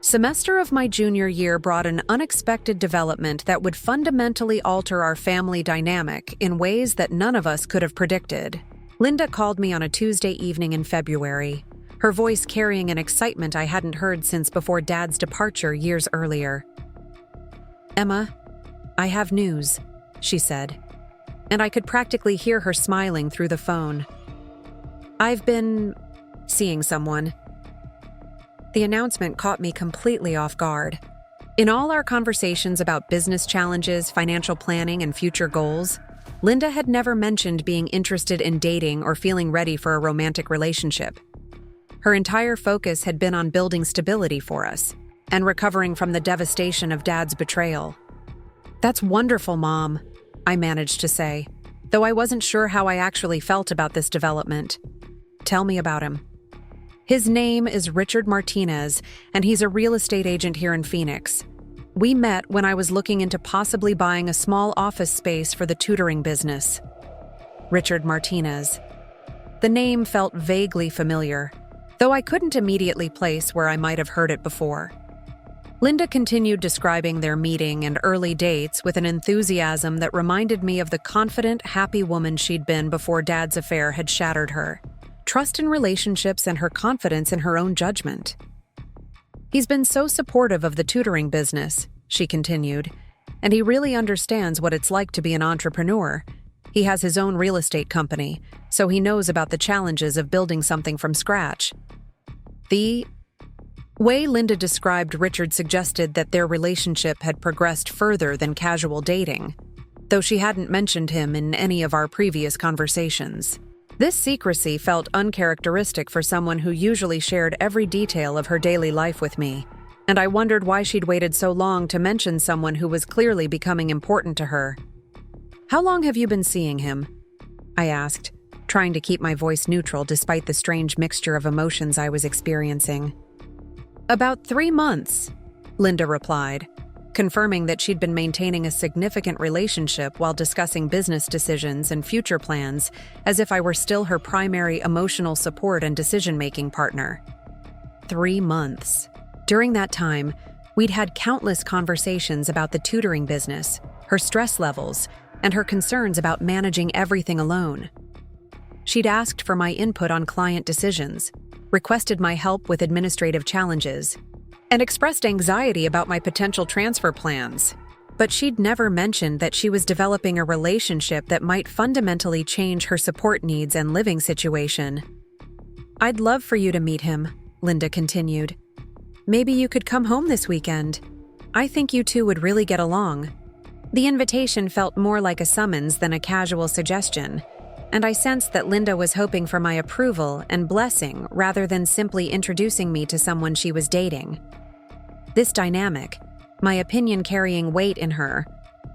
Speaker 1: Semester of my junior year brought an unexpected development that would fundamentally alter our family dynamic in ways that none of us could have predicted. Linda called me on a Tuesday evening in February, her voice carrying an excitement I hadn't heard since before Dad's departure years earlier. "Emma, I have news," she said, and I could practically hear her smiling through the phone. "I've been seeing someone." The announcement caught me completely off guard. In all our conversations about business challenges, financial planning, and future goals, Linda had never mentioned being interested in dating or feeling ready for a romantic relationship. Her entire focus had been on building stability for us and recovering from the devastation of Dad's betrayal. "That's wonderful, Mom," I managed to say, though I wasn't sure how I actually felt about this development. "Tell me about him." "His name is Richard Martinez, and he's a real estate agent here in Phoenix. We met when I was looking into possibly buying a small office space for the tutoring business." Richard Martinez. The name felt vaguely familiar, though I couldn't immediately place where I might have heard it before. Linda continued describing their meeting and early dates with an enthusiasm that reminded me of the confident, happy woman she'd been before Dad's affair had shattered her. Trust in relationships and her confidence in her own judgment. "He's been so supportive of the tutoring business," she continued, "and he really understands what it's like to be an entrepreneur. He has his own real estate company, so he knows about the challenges of building something from scratch." The way Linda described Richard suggested that their relationship had progressed further than casual dating, though she hadn't mentioned him in any of our previous conversations. This secrecy felt uncharacteristic for someone who usually shared every detail of her daily life with me, and I wondered why she'd waited so long to mention someone who was clearly becoming important to her. "How long have you been seeing him?" I asked, trying to keep my voice neutral despite the strange mixture of emotions I was experiencing. "About 3 months," Linda replied, confirming that she'd been maintaining a significant relationship while discussing business decisions and future plans, as if I were still her primary emotional support and decision-making partner. 3 months. During that time, we'd had countless conversations about the tutoring business, her stress levels, and her concerns about managing everything alone. She'd asked for my input on client decisions, requested my help with administrative challenges, and expressed anxiety about my potential transfer plans. But she'd never mentioned that she was developing a relationship that might fundamentally change her support needs and living situation. "I'd love for you to meet him," Linda continued. "Maybe you could come home this weekend. I think you two would really get along." The invitation felt more like a summons than a casual suggestion, and I sensed that Linda was hoping for my approval and blessing rather than simply introducing me to someone she was dating. This dynamic, my opinion carrying weight in her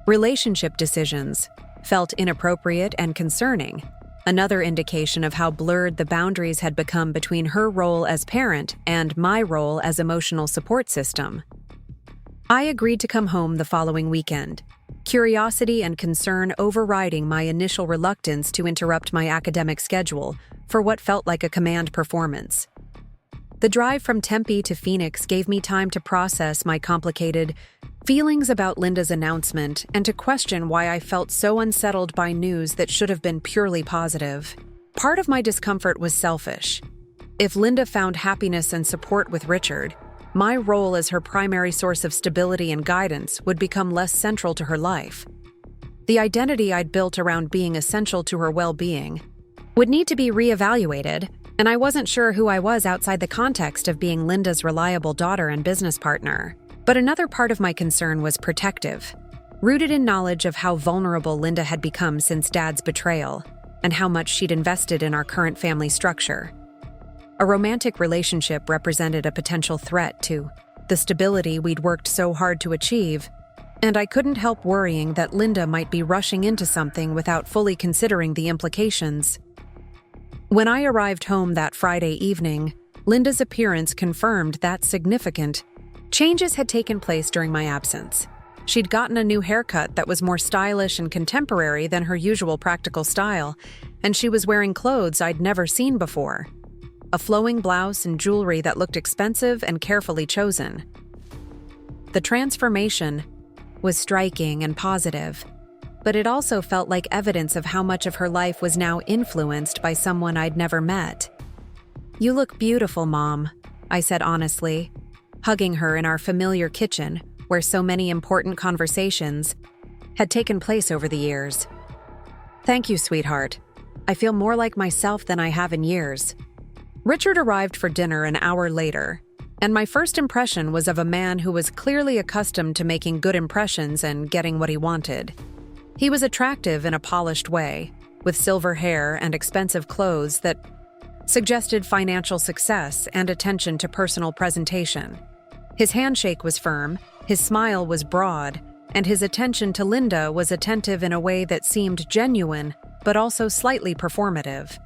Speaker 1: relationship decisions, felt inappropriate and concerning, another indication of how blurred the boundaries had become between her role as parent and my role as emotional support system. I agreed to come home the following weekend, curiosity and concern overriding my initial reluctance to interrupt my academic schedule for what felt like a command performance. The drive from Tempe to Phoenix gave me time to process my complicated feelings about Linda's announcement and to question why I felt so unsettled by news that should have been purely positive. Part of my discomfort was selfish. If Linda found happiness and support with Richard, my role as her primary source of stability and guidance would become less central to her life. The identity I'd built around being essential to her well-being would need to be reevaluated, and I wasn't sure who I was outside the context of being Linda's reliable daughter and business partner. But another part of my concern was protective, rooted in knowledge of how vulnerable Linda had become since Dad's betrayal, and how much she'd invested in our current family structure. A romantic relationship represented a potential threat to the stability we'd worked so hard to achieve, and I couldn't help worrying that Linda might be rushing into something without fully considering the implications. When I arrived home that Friday evening, Linda's appearance confirmed that significant changes had taken place during my absence. She'd gotten a new haircut that was more stylish and contemporary than her usual practical style, and she was wearing clothes I'd never seen before. A flowing blouse and jewelry that looked expensive and carefully chosen. The transformation was striking and positive, but it also felt like evidence of how much of her life was now influenced by someone I'd never met. "You look beautiful, Mom," I said honestly, hugging her in our familiar kitchen where so many important conversations had taken place over the years. "Thank you, sweetheart. I feel more like myself than I have in years." Richard arrived for dinner an hour later, and my first impression was of a man who was clearly accustomed to making good impressions and getting what he wanted. He was attractive in a polished way, with silver hair and expensive clothes that suggested financial success and attention to personal presentation. His handshake was firm, his smile was broad, and his attention to Linda was attentive in a way that seemed genuine, but also slightly performative.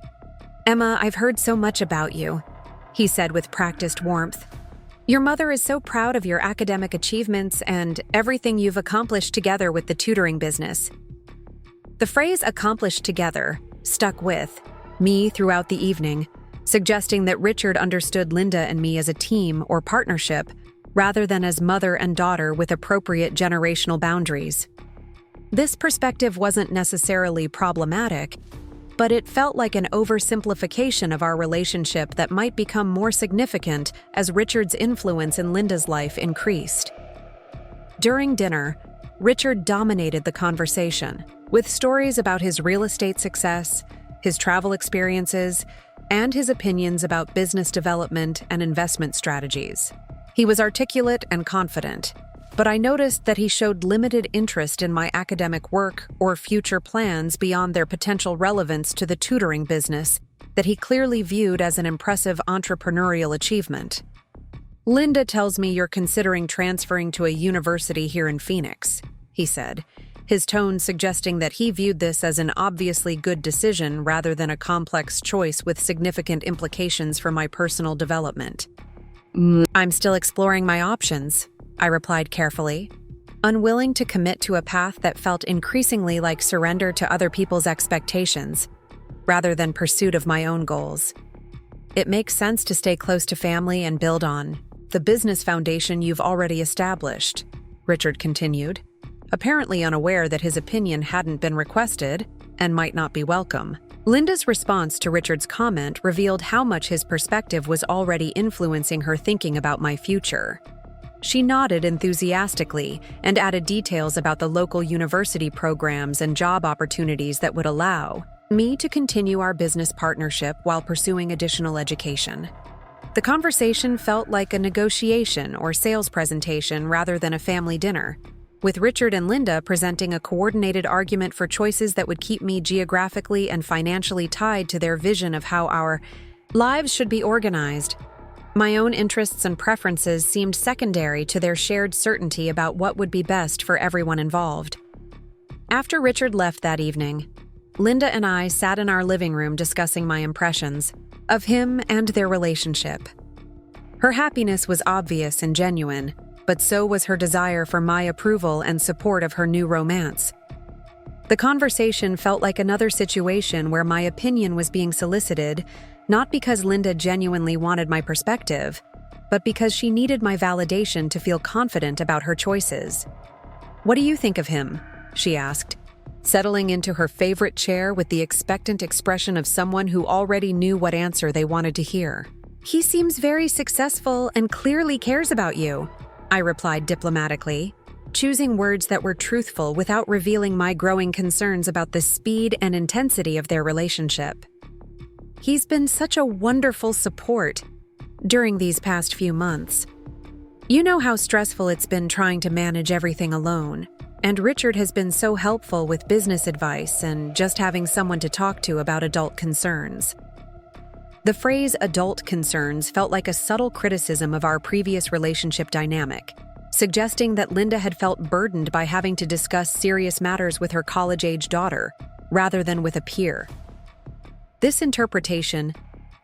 Speaker 1: "Emma, I've heard so much about you," he said with practiced warmth. "Your mother is so proud of your academic achievements and everything you've accomplished together with the tutoring business." The phrase "accomplished together" stuck with me throughout the evening, suggesting that Richard understood Linda and me as a team or partnership, rather than as mother and daughter with appropriate generational boundaries. This perspective wasn't necessarily problematic, but it felt like an oversimplification of our relationship that might become more significant as Richard's influence in Linda's life increased. During dinner, Richard dominated the conversation, with stories about his real estate success, his travel experiences, and his opinions about business development and investment strategies. He was articulate and confident, but I noticed that he showed limited interest in my academic work or future plans beyond their potential relevance to the tutoring business that he clearly viewed as an impressive entrepreneurial achievement. "Linda tells me you're considering transferring to a university here in Phoenix," he said, his tone suggesting that he viewed this as an obviously good decision rather than a complex choice with significant implications for my personal development. "I'm still exploring my options," I replied carefully, unwilling to commit to a path that felt increasingly like surrender to other people's expectations, rather than pursuit of my own goals. "It makes sense to stay close to family and build on the business foundation you've already established," Richard continued, apparently unaware that his opinion hadn't been requested and might not be welcome. Linda's response to Richard's comment revealed how much his perspective was already influencing her thinking about my future. She nodded enthusiastically and added details about the local university programs and job opportunities that would allow me to continue our business partnership while pursuing additional education. The conversation felt like a negotiation or sales presentation rather than a family dinner, with Richard and Linda presenting a coordinated argument for choices that would keep me geographically and financially tied to their vision of how our lives should be organized. My own interests and preferences seemed secondary to their shared certainty about what would be best for everyone involved. After Richard left that evening, Linda and I sat in our living room discussing my impressions of him and their relationship. Her happiness was obvious and genuine, but so was her desire for my approval and support of her new romance. The conversation felt like another situation where my opinion was being solicited, not because Linda genuinely wanted my perspective, but because she needed my validation to feel confident about her choices. "What do you think of him?" she asked, settling into her favorite chair with the expectant expression of someone who already knew what answer they wanted to hear. "He seems very successful and clearly cares about you," I replied diplomatically, choosing words that were truthful without revealing my growing concerns about the speed and intensity of their relationship. "He's been such a wonderful support during these past few months. You know how stressful it's been trying to manage everything alone, and Richard has been so helpful with business advice and just having someone to talk to about adult concerns." The phrase adult concerns felt like a subtle criticism of our previous relationship dynamic, suggesting that Linda had felt burdened by having to discuss serious matters with her college-age daughter, rather than with a peer. This interpretation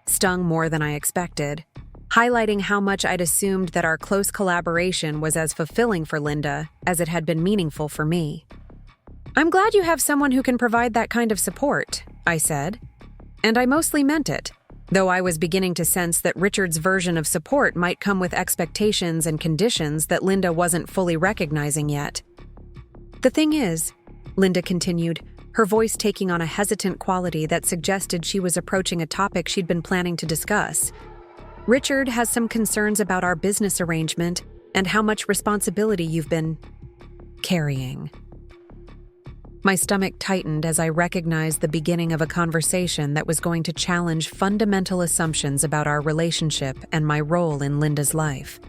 Speaker 1: stung more than I expected, highlighting how much I'd assumed that our close collaboration was as fulfilling for Linda as it had been meaningful for me. "I'm glad you have someone who can provide that kind of support," I said, and I mostly meant it, though I was beginning to sense that Richard's version of support might come with expectations and conditions that Linda wasn't fully recognizing yet. "The thing is," Linda continued, her voice taking on a hesitant quality that suggested she was approaching a topic she'd been planning to discuss, "Richard has some concerns about our business arrangement and how much responsibility you've been carrying." My stomach tightened as I recognized the beginning of a conversation that was going to challenge fundamental assumptions about our relationship and my role in Linda's life.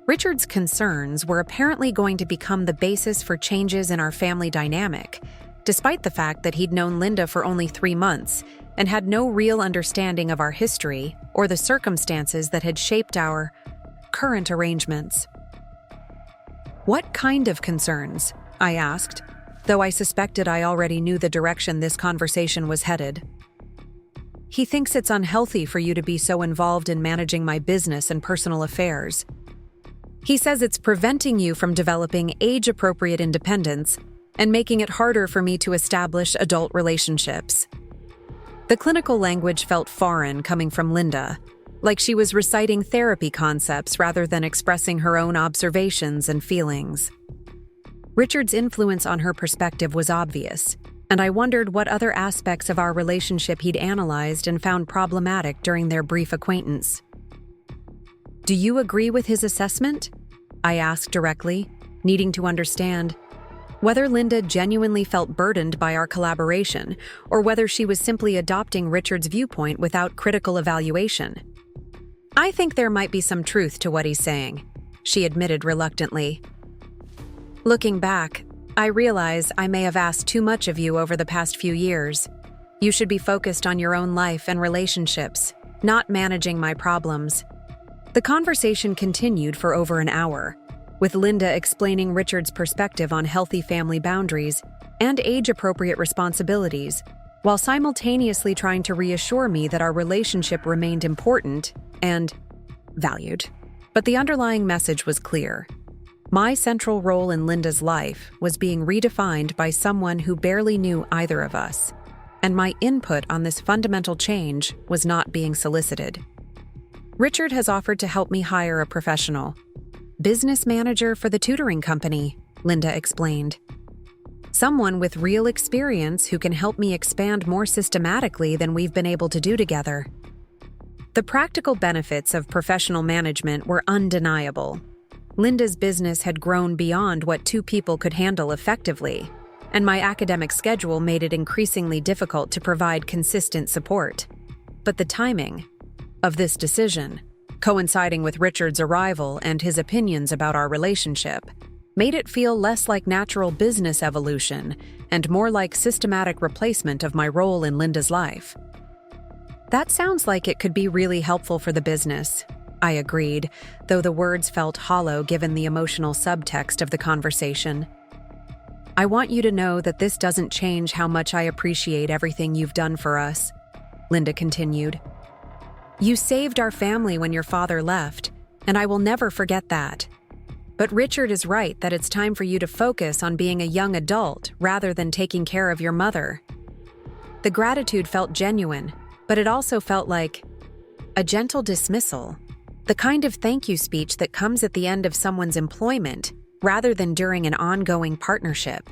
Speaker 1: Richard's concerns were apparently going to become the basis for changes in our family dynamic, despite the fact that he'd known Linda for only 3 months and had no real understanding of our history or the circumstances that had shaped our current arrangements. "What kind of concerns?" I asked, though I suspected I already knew the direction this conversation was headed. "He thinks it's unhealthy for you to be so involved in managing my business and personal affairs. He says it's preventing you from developing age-appropriate independence and making it harder for me to establish adult relationships." The clinical language felt foreign coming from Linda, like she was reciting therapy concepts rather than expressing her own observations and feelings. Richard's influence on her perspective was obvious, and I wondered what other aspects of our relationship he'd analyzed and found problematic during their brief acquaintance. "Do you agree with his assessment?" I asked directly, needing to understand whether Linda genuinely felt burdened by our collaboration or whether she was simply adopting Richard's viewpoint without critical evaluation. "I think there might be some truth to what he's saying," she admitted reluctantly. "Looking back, I realize I may have asked too much of you over the past few years. You should be focused on your own life and relationships, not managing my problems." The conversation continued for over an hour, with Linda explaining Richard's perspective on healthy family boundaries and age-appropriate responsibilities, while simultaneously trying to reassure me that our relationship remained important and valued. But the underlying message was clear. My central role in Linda's life was being redefined by someone who barely knew either of us, and my input on this fundamental change was not being solicited. Richard has offered to help me hire a professional business manager for the tutoring company, Linda explained. Someone with real experience who can help me expand more systematically than we've been able to do together. The practical benefits of professional management were undeniable. Linda's business had grown beyond what two people could handle effectively, and my academic schedule made it increasingly difficult to provide consistent support. But the timing of this decision, coinciding with Richard's arrival and his opinions about our relationship, made it feel less like natural business evolution and more like systematic replacement of my role in Linda's life. That sounds like it could be really helpful for the business, I agreed, though the words felt hollow given the emotional subtext of the conversation. I want you to know that this doesn't change how much I appreciate everything you've done for us, Linda continued. You saved our family when your father left, and I will never forget that. But Richard is right that it's time for you to focus on being a young adult rather than taking care of your mother. The gratitude felt genuine, but it also felt like a gentle dismissal, the kind of thank you speech that comes at the end of someone's employment rather than during an ongoing partnership.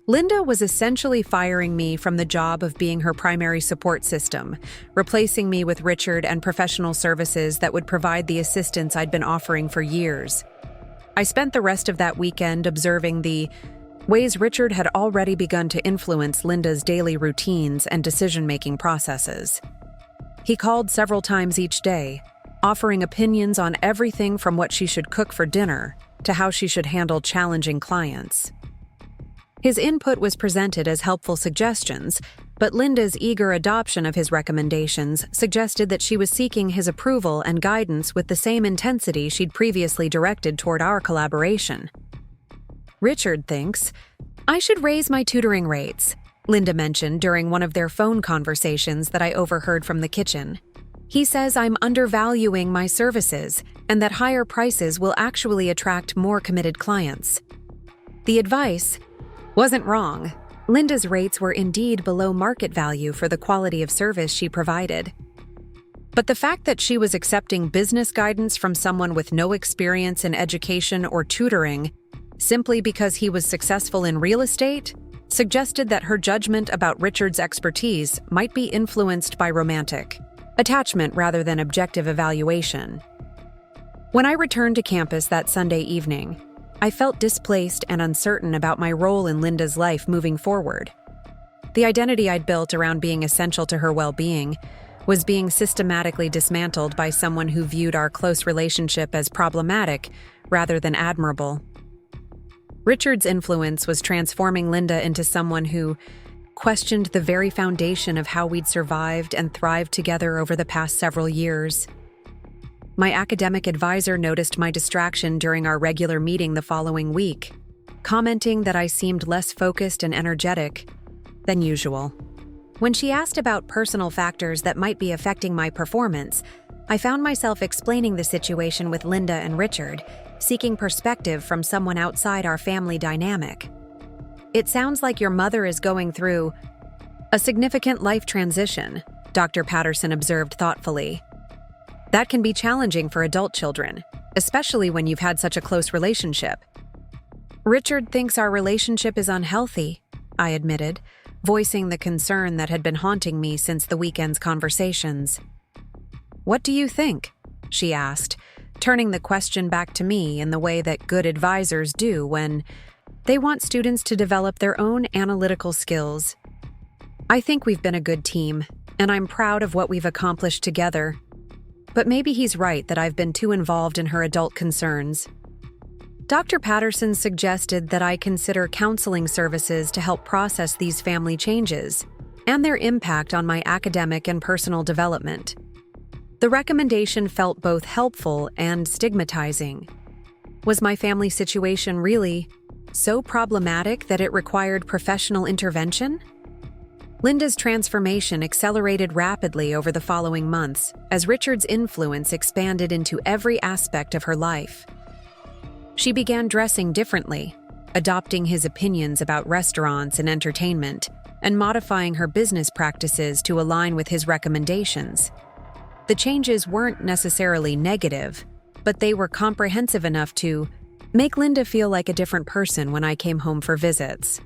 Speaker 1: Linda was essentially firing me from the job of being her primary support system, replacing me with Richard and professional services that would provide the assistance I'd been offering for years. I spent the rest of that weekend observing the ways Richard had already begun to influence Linda's daily routines and decision-making processes. He called several times each day, offering opinions on everything from what she should cook for dinner to how she should handle challenging clients. His input was presented as helpful suggestions, but Linda's eager adoption of his recommendations suggested that she was seeking his approval and guidance with the same intensity she'd previously directed toward our collaboration. Richard thinks, I should raise my tutoring rates, Linda mentioned during one of their phone conversations that I overheard from the kitchen. He says I'm undervaluing my services and that higher prices will actually attract more committed clients. The advice wasn't wrong. Linda's rates were indeed below market value for the quality of service she provided. But the fact that she was accepting business guidance from someone with no experience in education or tutoring simply because he was successful in real estate suggested that her judgment about Richard's expertise might be influenced by romantic attachment rather than objective evaluation. When I returned to campus that Sunday evening, I felt displaced and uncertain about my role in Linda's life moving forward. The identity I'd built around being essential to her well-being was being systematically dismantled by someone who viewed our close relationship as problematic rather than admirable. Richard's influence was transforming Linda into someone who questioned the very foundation of how we'd survived and thrived together over the past several years. My academic advisor noticed my distraction during our regular meeting the following week, commenting that I seemed less focused and energetic than usual. When she asked about personal factors that might be affecting my performance, I found myself explaining the situation with Linda and Richard, seeking perspective from someone outside our family dynamic. It sounds like your mother is going through a significant life transition, Dr. Patterson observed thoughtfully. That can be challenging for adult children, especially when you've had such a close relationship. Richard thinks our relationship is unhealthy, I admitted, voicing the concern that had been haunting me since the weekend's conversations. What do you think? She asked, turning the question back to me in the way that good advisors do when they want students to develop their own analytical skills. I think we've been a good team, and I'm proud of what we've accomplished together. But maybe he's right that I've been too involved in her adult concerns. Dr. Patterson suggested that I consider counseling services to help process these family changes and their impact on my academic and personal development. The recommendation felt both helpful and stigmatizing. Was my family situation really so problematic that it required professional intervention? Linda's transformation accelerated rapidly over the following months as Richard's influence expanded into every aspect of her life. She began dressing differently, adopting his opinions about restaurants and entertainment, and modifying her business practices to align with his recommendations. The changes weren't necessarily negative, but they were comprehensive enough to make Linda feel like a different person when I came home for visits.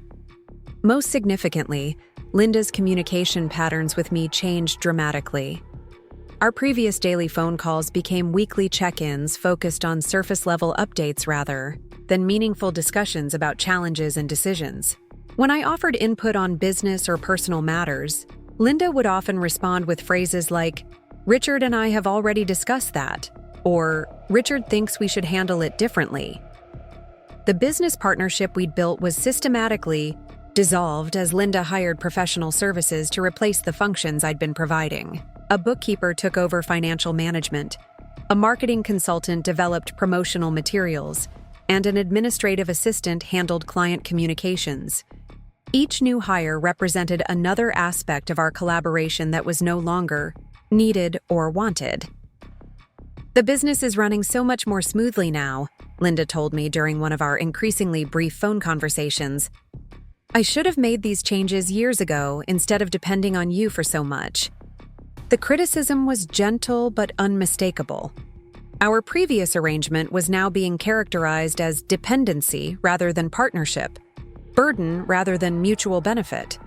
Speaker 1: Most significantly, Linda's communication patterns with me changed dramatically. Our previous daily phone calls became weekly check-ins focused on surface-level updates rather than meaningful discussions about challenges and decisions. When I offered input on business or personal matters, Linda would often respond with phrases like, "Richard and I have already discussed that," or "Richard thinks we should handle it differently." The business partnership we'd built was systematically dissolved as Linda hired professional services to replace the functions I'd been providing. A bookkeeper took over financial management, a marketing consultant developed promotional materials, and an administrative assistant handled client communications. Each new hire represented another aspect of our collaboration that was no longer needed or wanted. "The business is running so much more smoothly now," Linda told me during one of our increasingly brief phone conversations. "I should have made these changes years ago instead of depending on you for so much." The criticism was gentle but unmistakable. Our previous arrangement was now being characterized as dependency rather than partnership, burden rather than mutual benefit.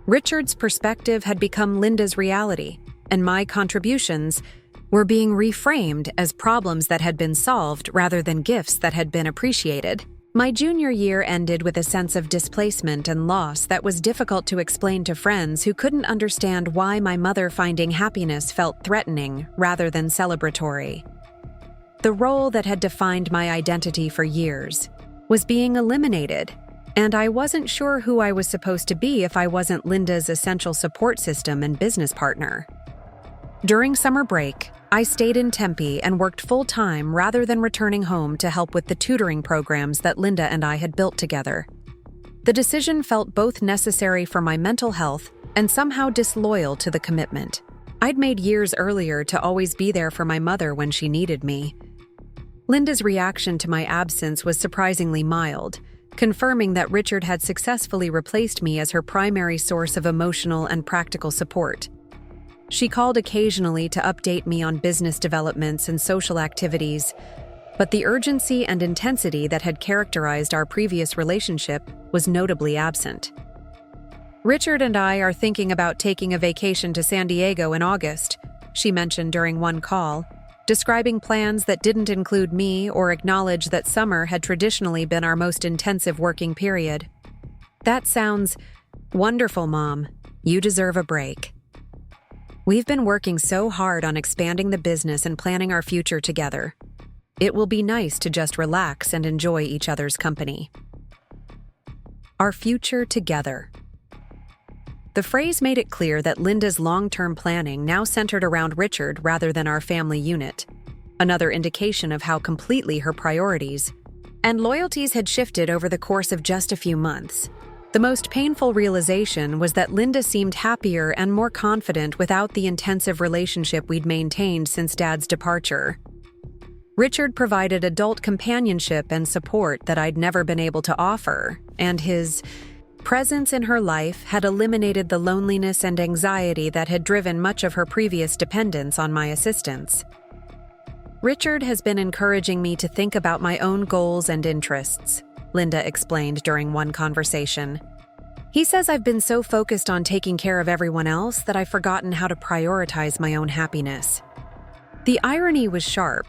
Speaker 1: Richard's perspective had become Linda's reality, and my contributions were being reframed as problems that had been solved rather than gifts that had been appreciated. My junior year ended with a sense of displacement and loss that was difficult to explain to friends who couldn't understand why my mother finding happiness felt threatening rather than celebratory. The role that had defined my identity for years was being eliminated, and I wasn't sure who I was supposed to be if I wasn't Linda's essential support system and business partner. During summer break, I stayed in Tempe and worked full-time rather than returning home to help with the tutoring programs that Linda and I had built together. The decision felt both necessary for my mental health and somehow disloyal to the commitment I'd made years earlier to always be there for my mother when she needed me. Linda's reaction to my absence was surprisingly mild, confirming that Richard had successfully replaced me as her primary source of emotional and practical support. She called occasionally to update me on business developments and social activities, but the urgency and intensity that had characterized our previous relationship was notably absent. "Richard and I are thinking about taking a vacation to San Diego in August," she mentioned during one call, describing plans that didn't include me or acknowledge that summer had traditionally been our most intensive working period. "That sounds wonderful, Mom. You deserve a break. We've been working so hard on expanding the business and planning our future together. It will be nice to just relax and enjoy each other's company." Our future together. The phrase made it clear that Linda's long-term planning now centered around Richard rather than our family unit, another indication of how completely her priorities and loyalties had shifted over the course of just a few months. The most painful realization was that Linda seemed happier and more confident without the intensive relationship we'd maintained since Dad's departure. Richard provided adult companionship and support that I'd never been able to offer, and his presence in her life had eliminated the loneliness and anxiety that had driven much of her previous dependence on my assistance. "Richard has been encouraging me to think about my own goals and interests," Linda explained during one conversation. "He says I've been so focused on taking care of everyone else that I've forgotten how to prioritize my own happiness." The irony was sharp.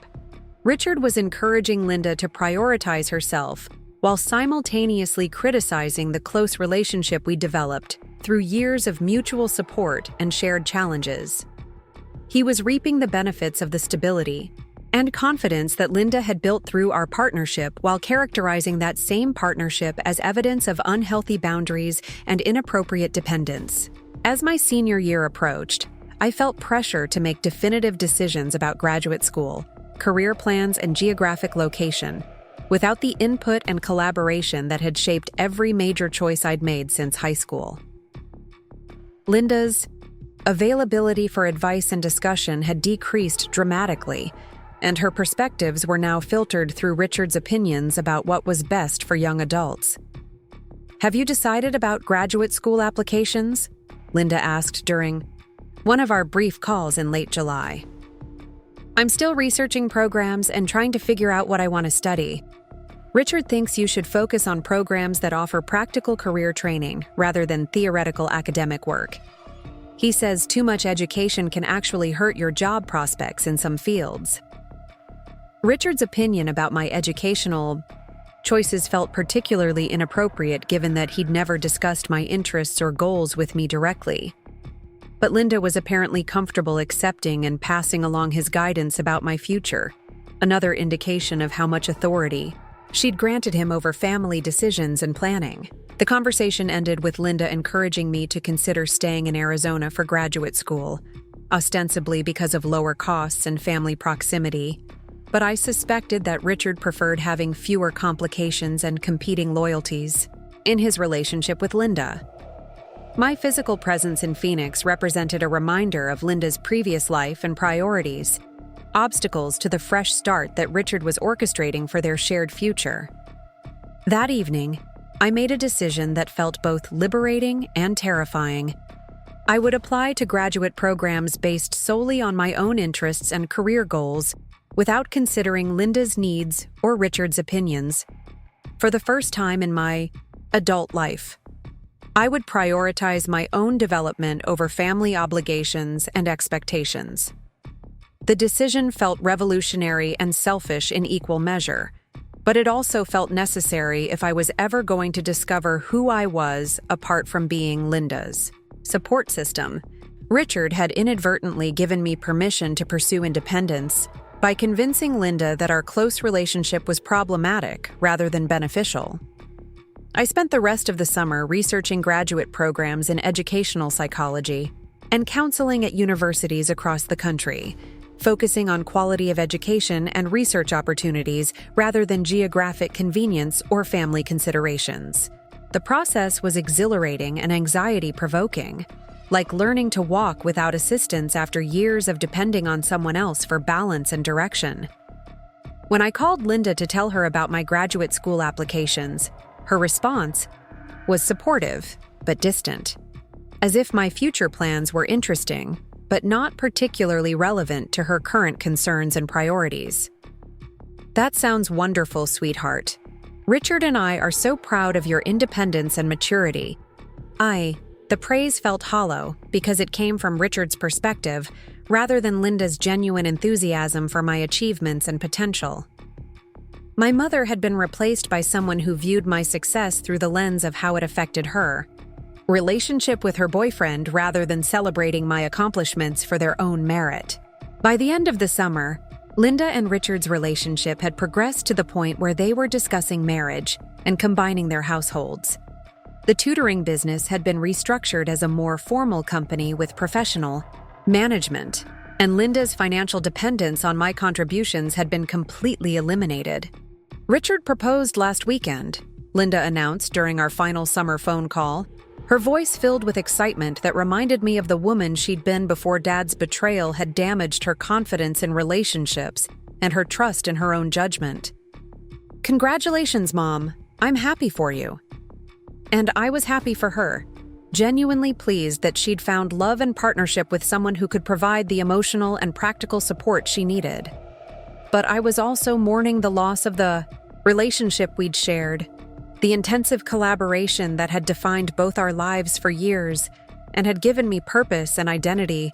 Speaker 1: Richard was encouraging Linda to prioritize herself while simultaneously criticizing the close relationship we developed through years of mutual support and shared challenges. He was reaping the benefits of the stability and confidence that Linda had built through our partnership while characterizing that same partnership as evidence of unhealthy boundaries and inappropriate dependence. As my senior year approached, I felt pressure to make definitive decisions about graduate school, career plans, and geographic location, without the input and collaboration that had shaped every major choice I'd made since high school. Linda's availability for advice and discussion had decreased dramatically, and her perspectives were now filtered through Richard's opinions about what was best for young adults. "Have you decided about graduate school applications?" Linda asked during one of our brief calls in late July. "I'm still researching programs and trying to figure out what I want to study. Richard thinks you should focus on programs that offer practical career training rather than theoretical academic work. He says too much education can actually hurt your job prospects in some fields." Richard's opinion about my educational choices felt particularly inappropriate given that he'd never discussed my interests or goals with me directly. But Linda was apparently comfortable accepting and passing along his guidance about my future, another indication of how much authority she'd granted him over family decisions and planning. The conversation ended with Linda encouraging me to consider staying in Arizona for graduate school, ostensibly because of lower costs and family proximity, but I suspected that Richard preferred having fewer complications and competing loyalties in his relationship with Linda. My physical presence in Phoenix represented a reminder of Linda's previous life and priorities, obstacles to the fresh start that Richard was orchestrating for their shared future. That evening, I made a decision that felt both liberating and terrifying. I would apply to graduate programs based solely on my own interests and career goals, without considering Linda's needs or Richard's opinions. For the first time in my adult life, I would prioritize my own development over family obligations and expectations. The decision felt revolutionary and selfish in equal measure, but it also felt necessary if I was ever going to discover who I was apart from being Linda's support system. Richard had inadvertently given me permission to pursue independence by convincing Linda that our close relationship was problematic rather than beneficial. I spent the rest of the summer researching graduate programs in educational psychology and counseling at universities across the country, focusing on quality of education and research opportunities rather than geographic convenience or family considerations. The process was exhilarating and anxiety-provoking, like learning to walk without assistance after years of depending on someone else for balance and direction. When I called Linda to tell her about my graduate school applications, her response was supportive but distant, as if my future plans were interesting but not particularly relevant to her current concerns and priorities. "That sounds wonderful, sweetheart. Richard and I are so proud of your independence and maturity." The praise felt hollow because it came from Richard's perspective rather than Linda's genuine enthusiasm for my achievements and potential. My mother had been replaced by someone who viewed my success through the lens of how it affected her relationship with her boyfriend rather than celebrating my accomplishments for their own merit. By the end of the summer, Linda and Richard's relationship had progressed to the point where they were discussing marriage and combining their households. The tutoring business had been restructured as a more formal company with professional management, and Linda's financial dependence on my contributions had been completely eliminated. "Richard proposed last weekend," Linda announced during our final summer phone call, her voice filled with excitement that reminded me of the woman she'd been before Dad's betrayal had damaged her confidence in relationships and her trust in her own judgment. "Congratulations, Mom. I'm happy for you." And I was happy for her, genuinely pleased that she'd found love and partnership with someone who could provide the emotional and practical support she needed. But I was also mourning the loss of the relationship we'd shared, the intensive collaboration that had defined both our lives for years and had given me purpose and identity,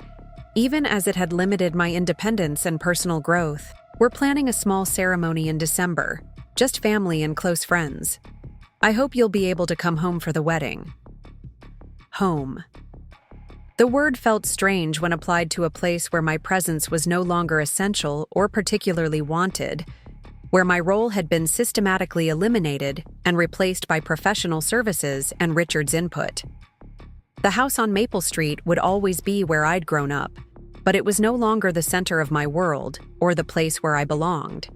Speaker 1: even as it had limited my independence and personal growth. "We're planning a small ceremony in December, just family and close friends. I hope you'll be able to come home for the wedding." Home. The word felt strange when applied to a place where my presence was no longer essential or particularly wanted, where my role had been systematically eliminated and replaced by professional services and Richard's input. The house on Maple Street would always be where I'd grown up, but it was no longer the center of my world or the place where I belonged.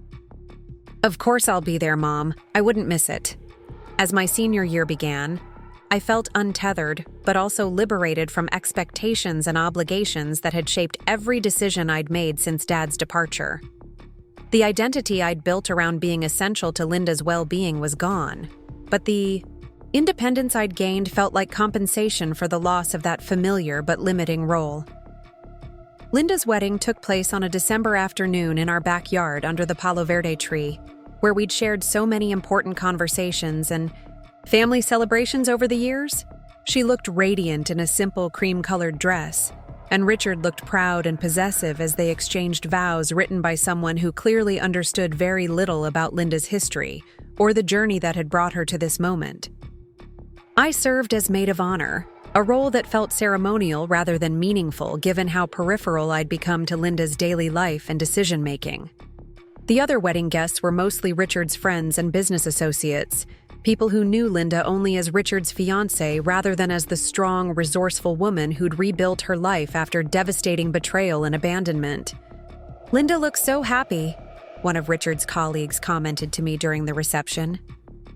Speaker 1: Of course I'll be there, Mom. I wouldn't miss it. As my senior year began, I felt untethered, but also liberated from expectations and obligations that had shaped every decision I'd made since Dad's departure. The identity I'd built around being essential to Linda's well-being was gone, but the independence I'd gained felt like compensation for the loss of that familiar but limiting role. Linda's wedding took place on a December afternoon in our backyard under the Palo Verde tree, where we'd shared so many important conversations and family celebrations over the years. She looked radiant in a simple cream-colored dress, and Richard looked proud and possessive as they exchanged vows written by someone who clearly understood very little about Linda's history or the journey that had brought her to this moment. I served as maid of honor, a role that felt ceremonial rather than meaningful given how peripheral I'd become to Linda's daily life and decision-making. The other wedding guests were mostly Richard's friends and business associates, people who knew Linda only as Richard's fiancée rather than as the strong, resourceful woman who'd rebuilt her life after devastating betrayal and abandonment. "Linda looks so happy," one of Richard's colleagues commented to me during the reception.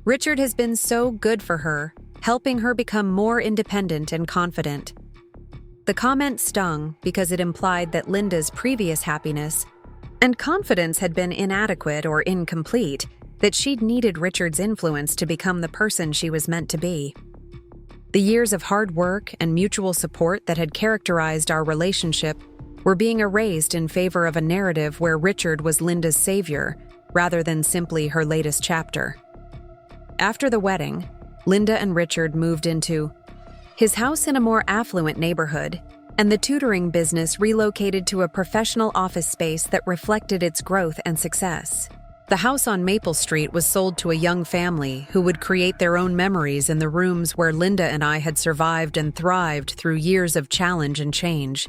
Speaker 1: "Richard has been so good for her, helping her become more independent and confident." The comment stung because it implied that Linda's previous happiness and confidence had been inadequate or incomplete, that she'd needed Richard's influence to become the person she was meant to be. The years of hard work and mutual support that had characterized our relationship were being erased in favor of a narrative where Richard was Linda's savior, rather than simply her latest chapter. After the wedding, Linda and Richard moved into his house in a more affluent neighborhood, and the tutoring business relocated to a professional office space that reflected its growth and success. The house on Maple Street was sold to a young family who would create their own memories in the rooms where Linda and I had survived and thrived through years of challenge and change.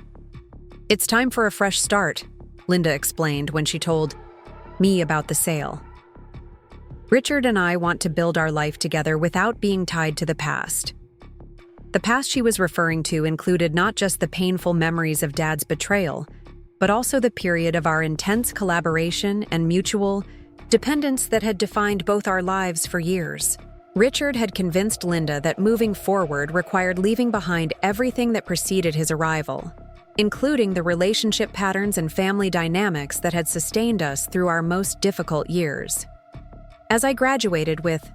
Speaker 1: "It's time for a fresh start," Linda explained when she told me about the sale. "Richard and I want to build our life together without being tied to the past." The past she was referring to included not just the painful memories of Dad's betrayal, but also the period of our intense collaboration and mutual dependence that had defined both our lives for years. Richard had convinced Linda that moving forward required leaving behind everything that preceded his arrival, including the relationship patterns and family dynamics that had sustained us through our most difficult years. As I graduated with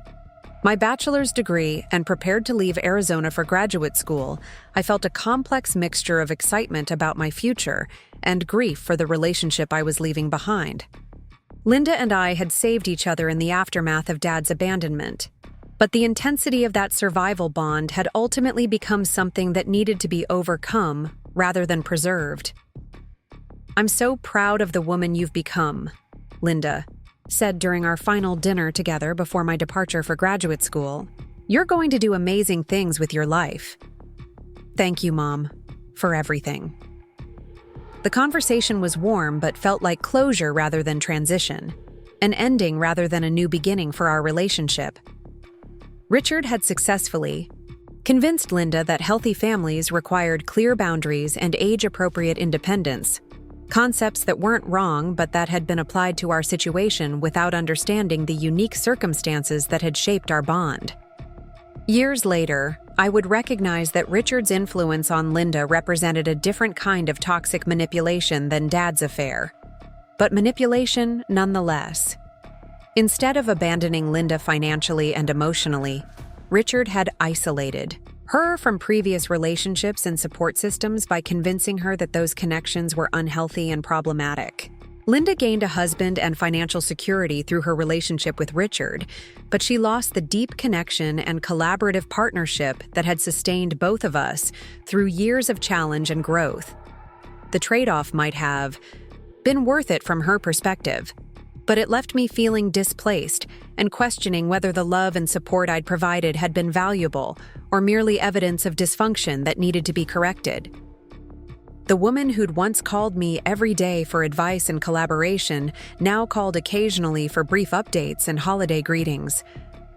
Speaker 1: my bachelor's degree and prepared to leave Arizona for graduate school, I felt a complex mixture of excitement about my future and grief for the relationship I was leaving behind. Linda and I had saved each other in the aftermath of Dad's abandonment, but the intensity of that survival bond had ultimately become something that needed to be overcome rather than preserved. "I'm so proud of the woman you've become," Linda said during our final dinner together before my departure for graduate school. "You're going to do amazing things with your life." "Thank you, Mom, for everything." The conversation was warm but felt like closure rather than transition, an ending rather than a new beginning for our relationship. Richard had successfully convinced Linda that healthy families required clear boundaries and age-appropriate independence, concepts that weren't wrong but that had been applied to our situation without understanding the unique circumstances that had shaped our bond. Years later, I would recognize that Richard's influence on Linda represented a different kind of toxic manipulation than Dad's affair, but manipulation nonetheless. Instead of abandoning Linda financially and emotionally, Richard had isolated her from previous relationships and support systems by convincing her that those connections were unhealthy and problematic. Linda gained a husband and financial security through her relationship with Richard, but she lost the deep connection and collaborative partnership that had sustained both of us through years of challenge and growth. The trade-off might have been worth it from her perspective, but it left me feeling displaced and questioning whether the love and support I'd provided had been valuable or merely evidence of dysfunction that needed to be corrected. The woman who'd once called me every day for advice and collaboration now called occasionally for brief updates and holiday greetings.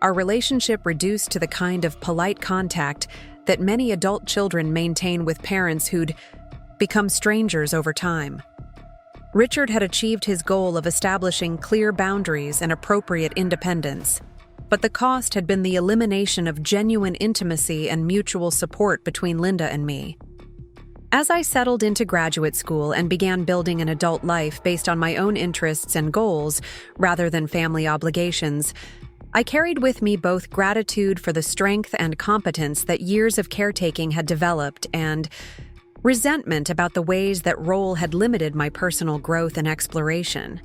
Speaker 1: Our relationship reduced to the kind of polite contact that many adult children maintain with parents who'd become strangers over time. Richard had achieved his goal of establishing clear boundaries and appropriate independence, but the cost had been the elimination of genuine intimacy and mutual support between Linda and me. As I settled into graduate school and began building an adult life based on my own interests and goals rather than family obligations, I carried with me both gratitude for the strength and competence that years of caretaking had developed and resentment about the ways that role had limited my personal growth and exploration.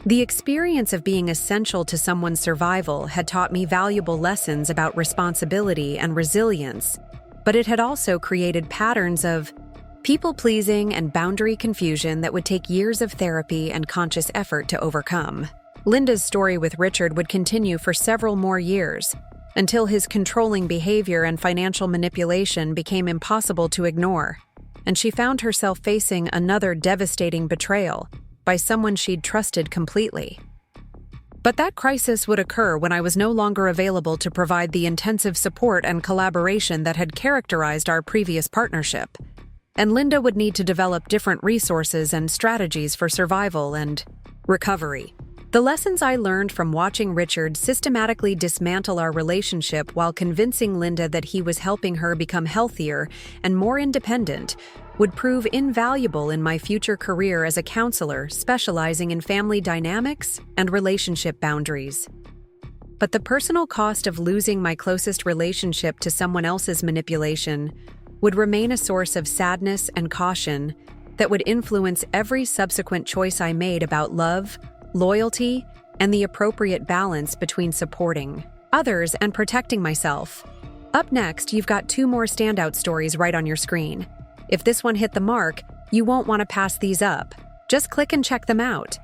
Speaker 1: The experience of being essential to someone's survival had taught me valuable lessons about responsibility and resilience, but it had also created patterns of people-pleasing and boundary confusion that would take years of therapy and conscious effort to overcome. Linda's story with Richard would continue for several more years, until his controlling behavior and financial manipulation became impossible to ignore, and she found herself facing another devastating betrayal by someone she'd trusted completely. But that crisis would occur when I was no longer available to provide the intensive support and collaboration that had characterized our previous partnership, and Linda would need to develop different resources and strategies for survival and recovery. The lessons I learned from watching Richard systematically dismantle our relationship while convincing Linda that he was helping her become healthier and more independent would prove invaluable in my future career as a counselor specializing in family dynamics and relationship boundaries. But the personal cost of losing my closest relationship to someone else's manipulation would remain a source of sadness and caution that would influence every subsequent choice I made about love, loyalty, and the appropriate balance between supporting others and protecting myself. Up next, you've got 2 more standout stories right on your screen. If this one hit the mark, you won't want to pass these up. Just click and check them out.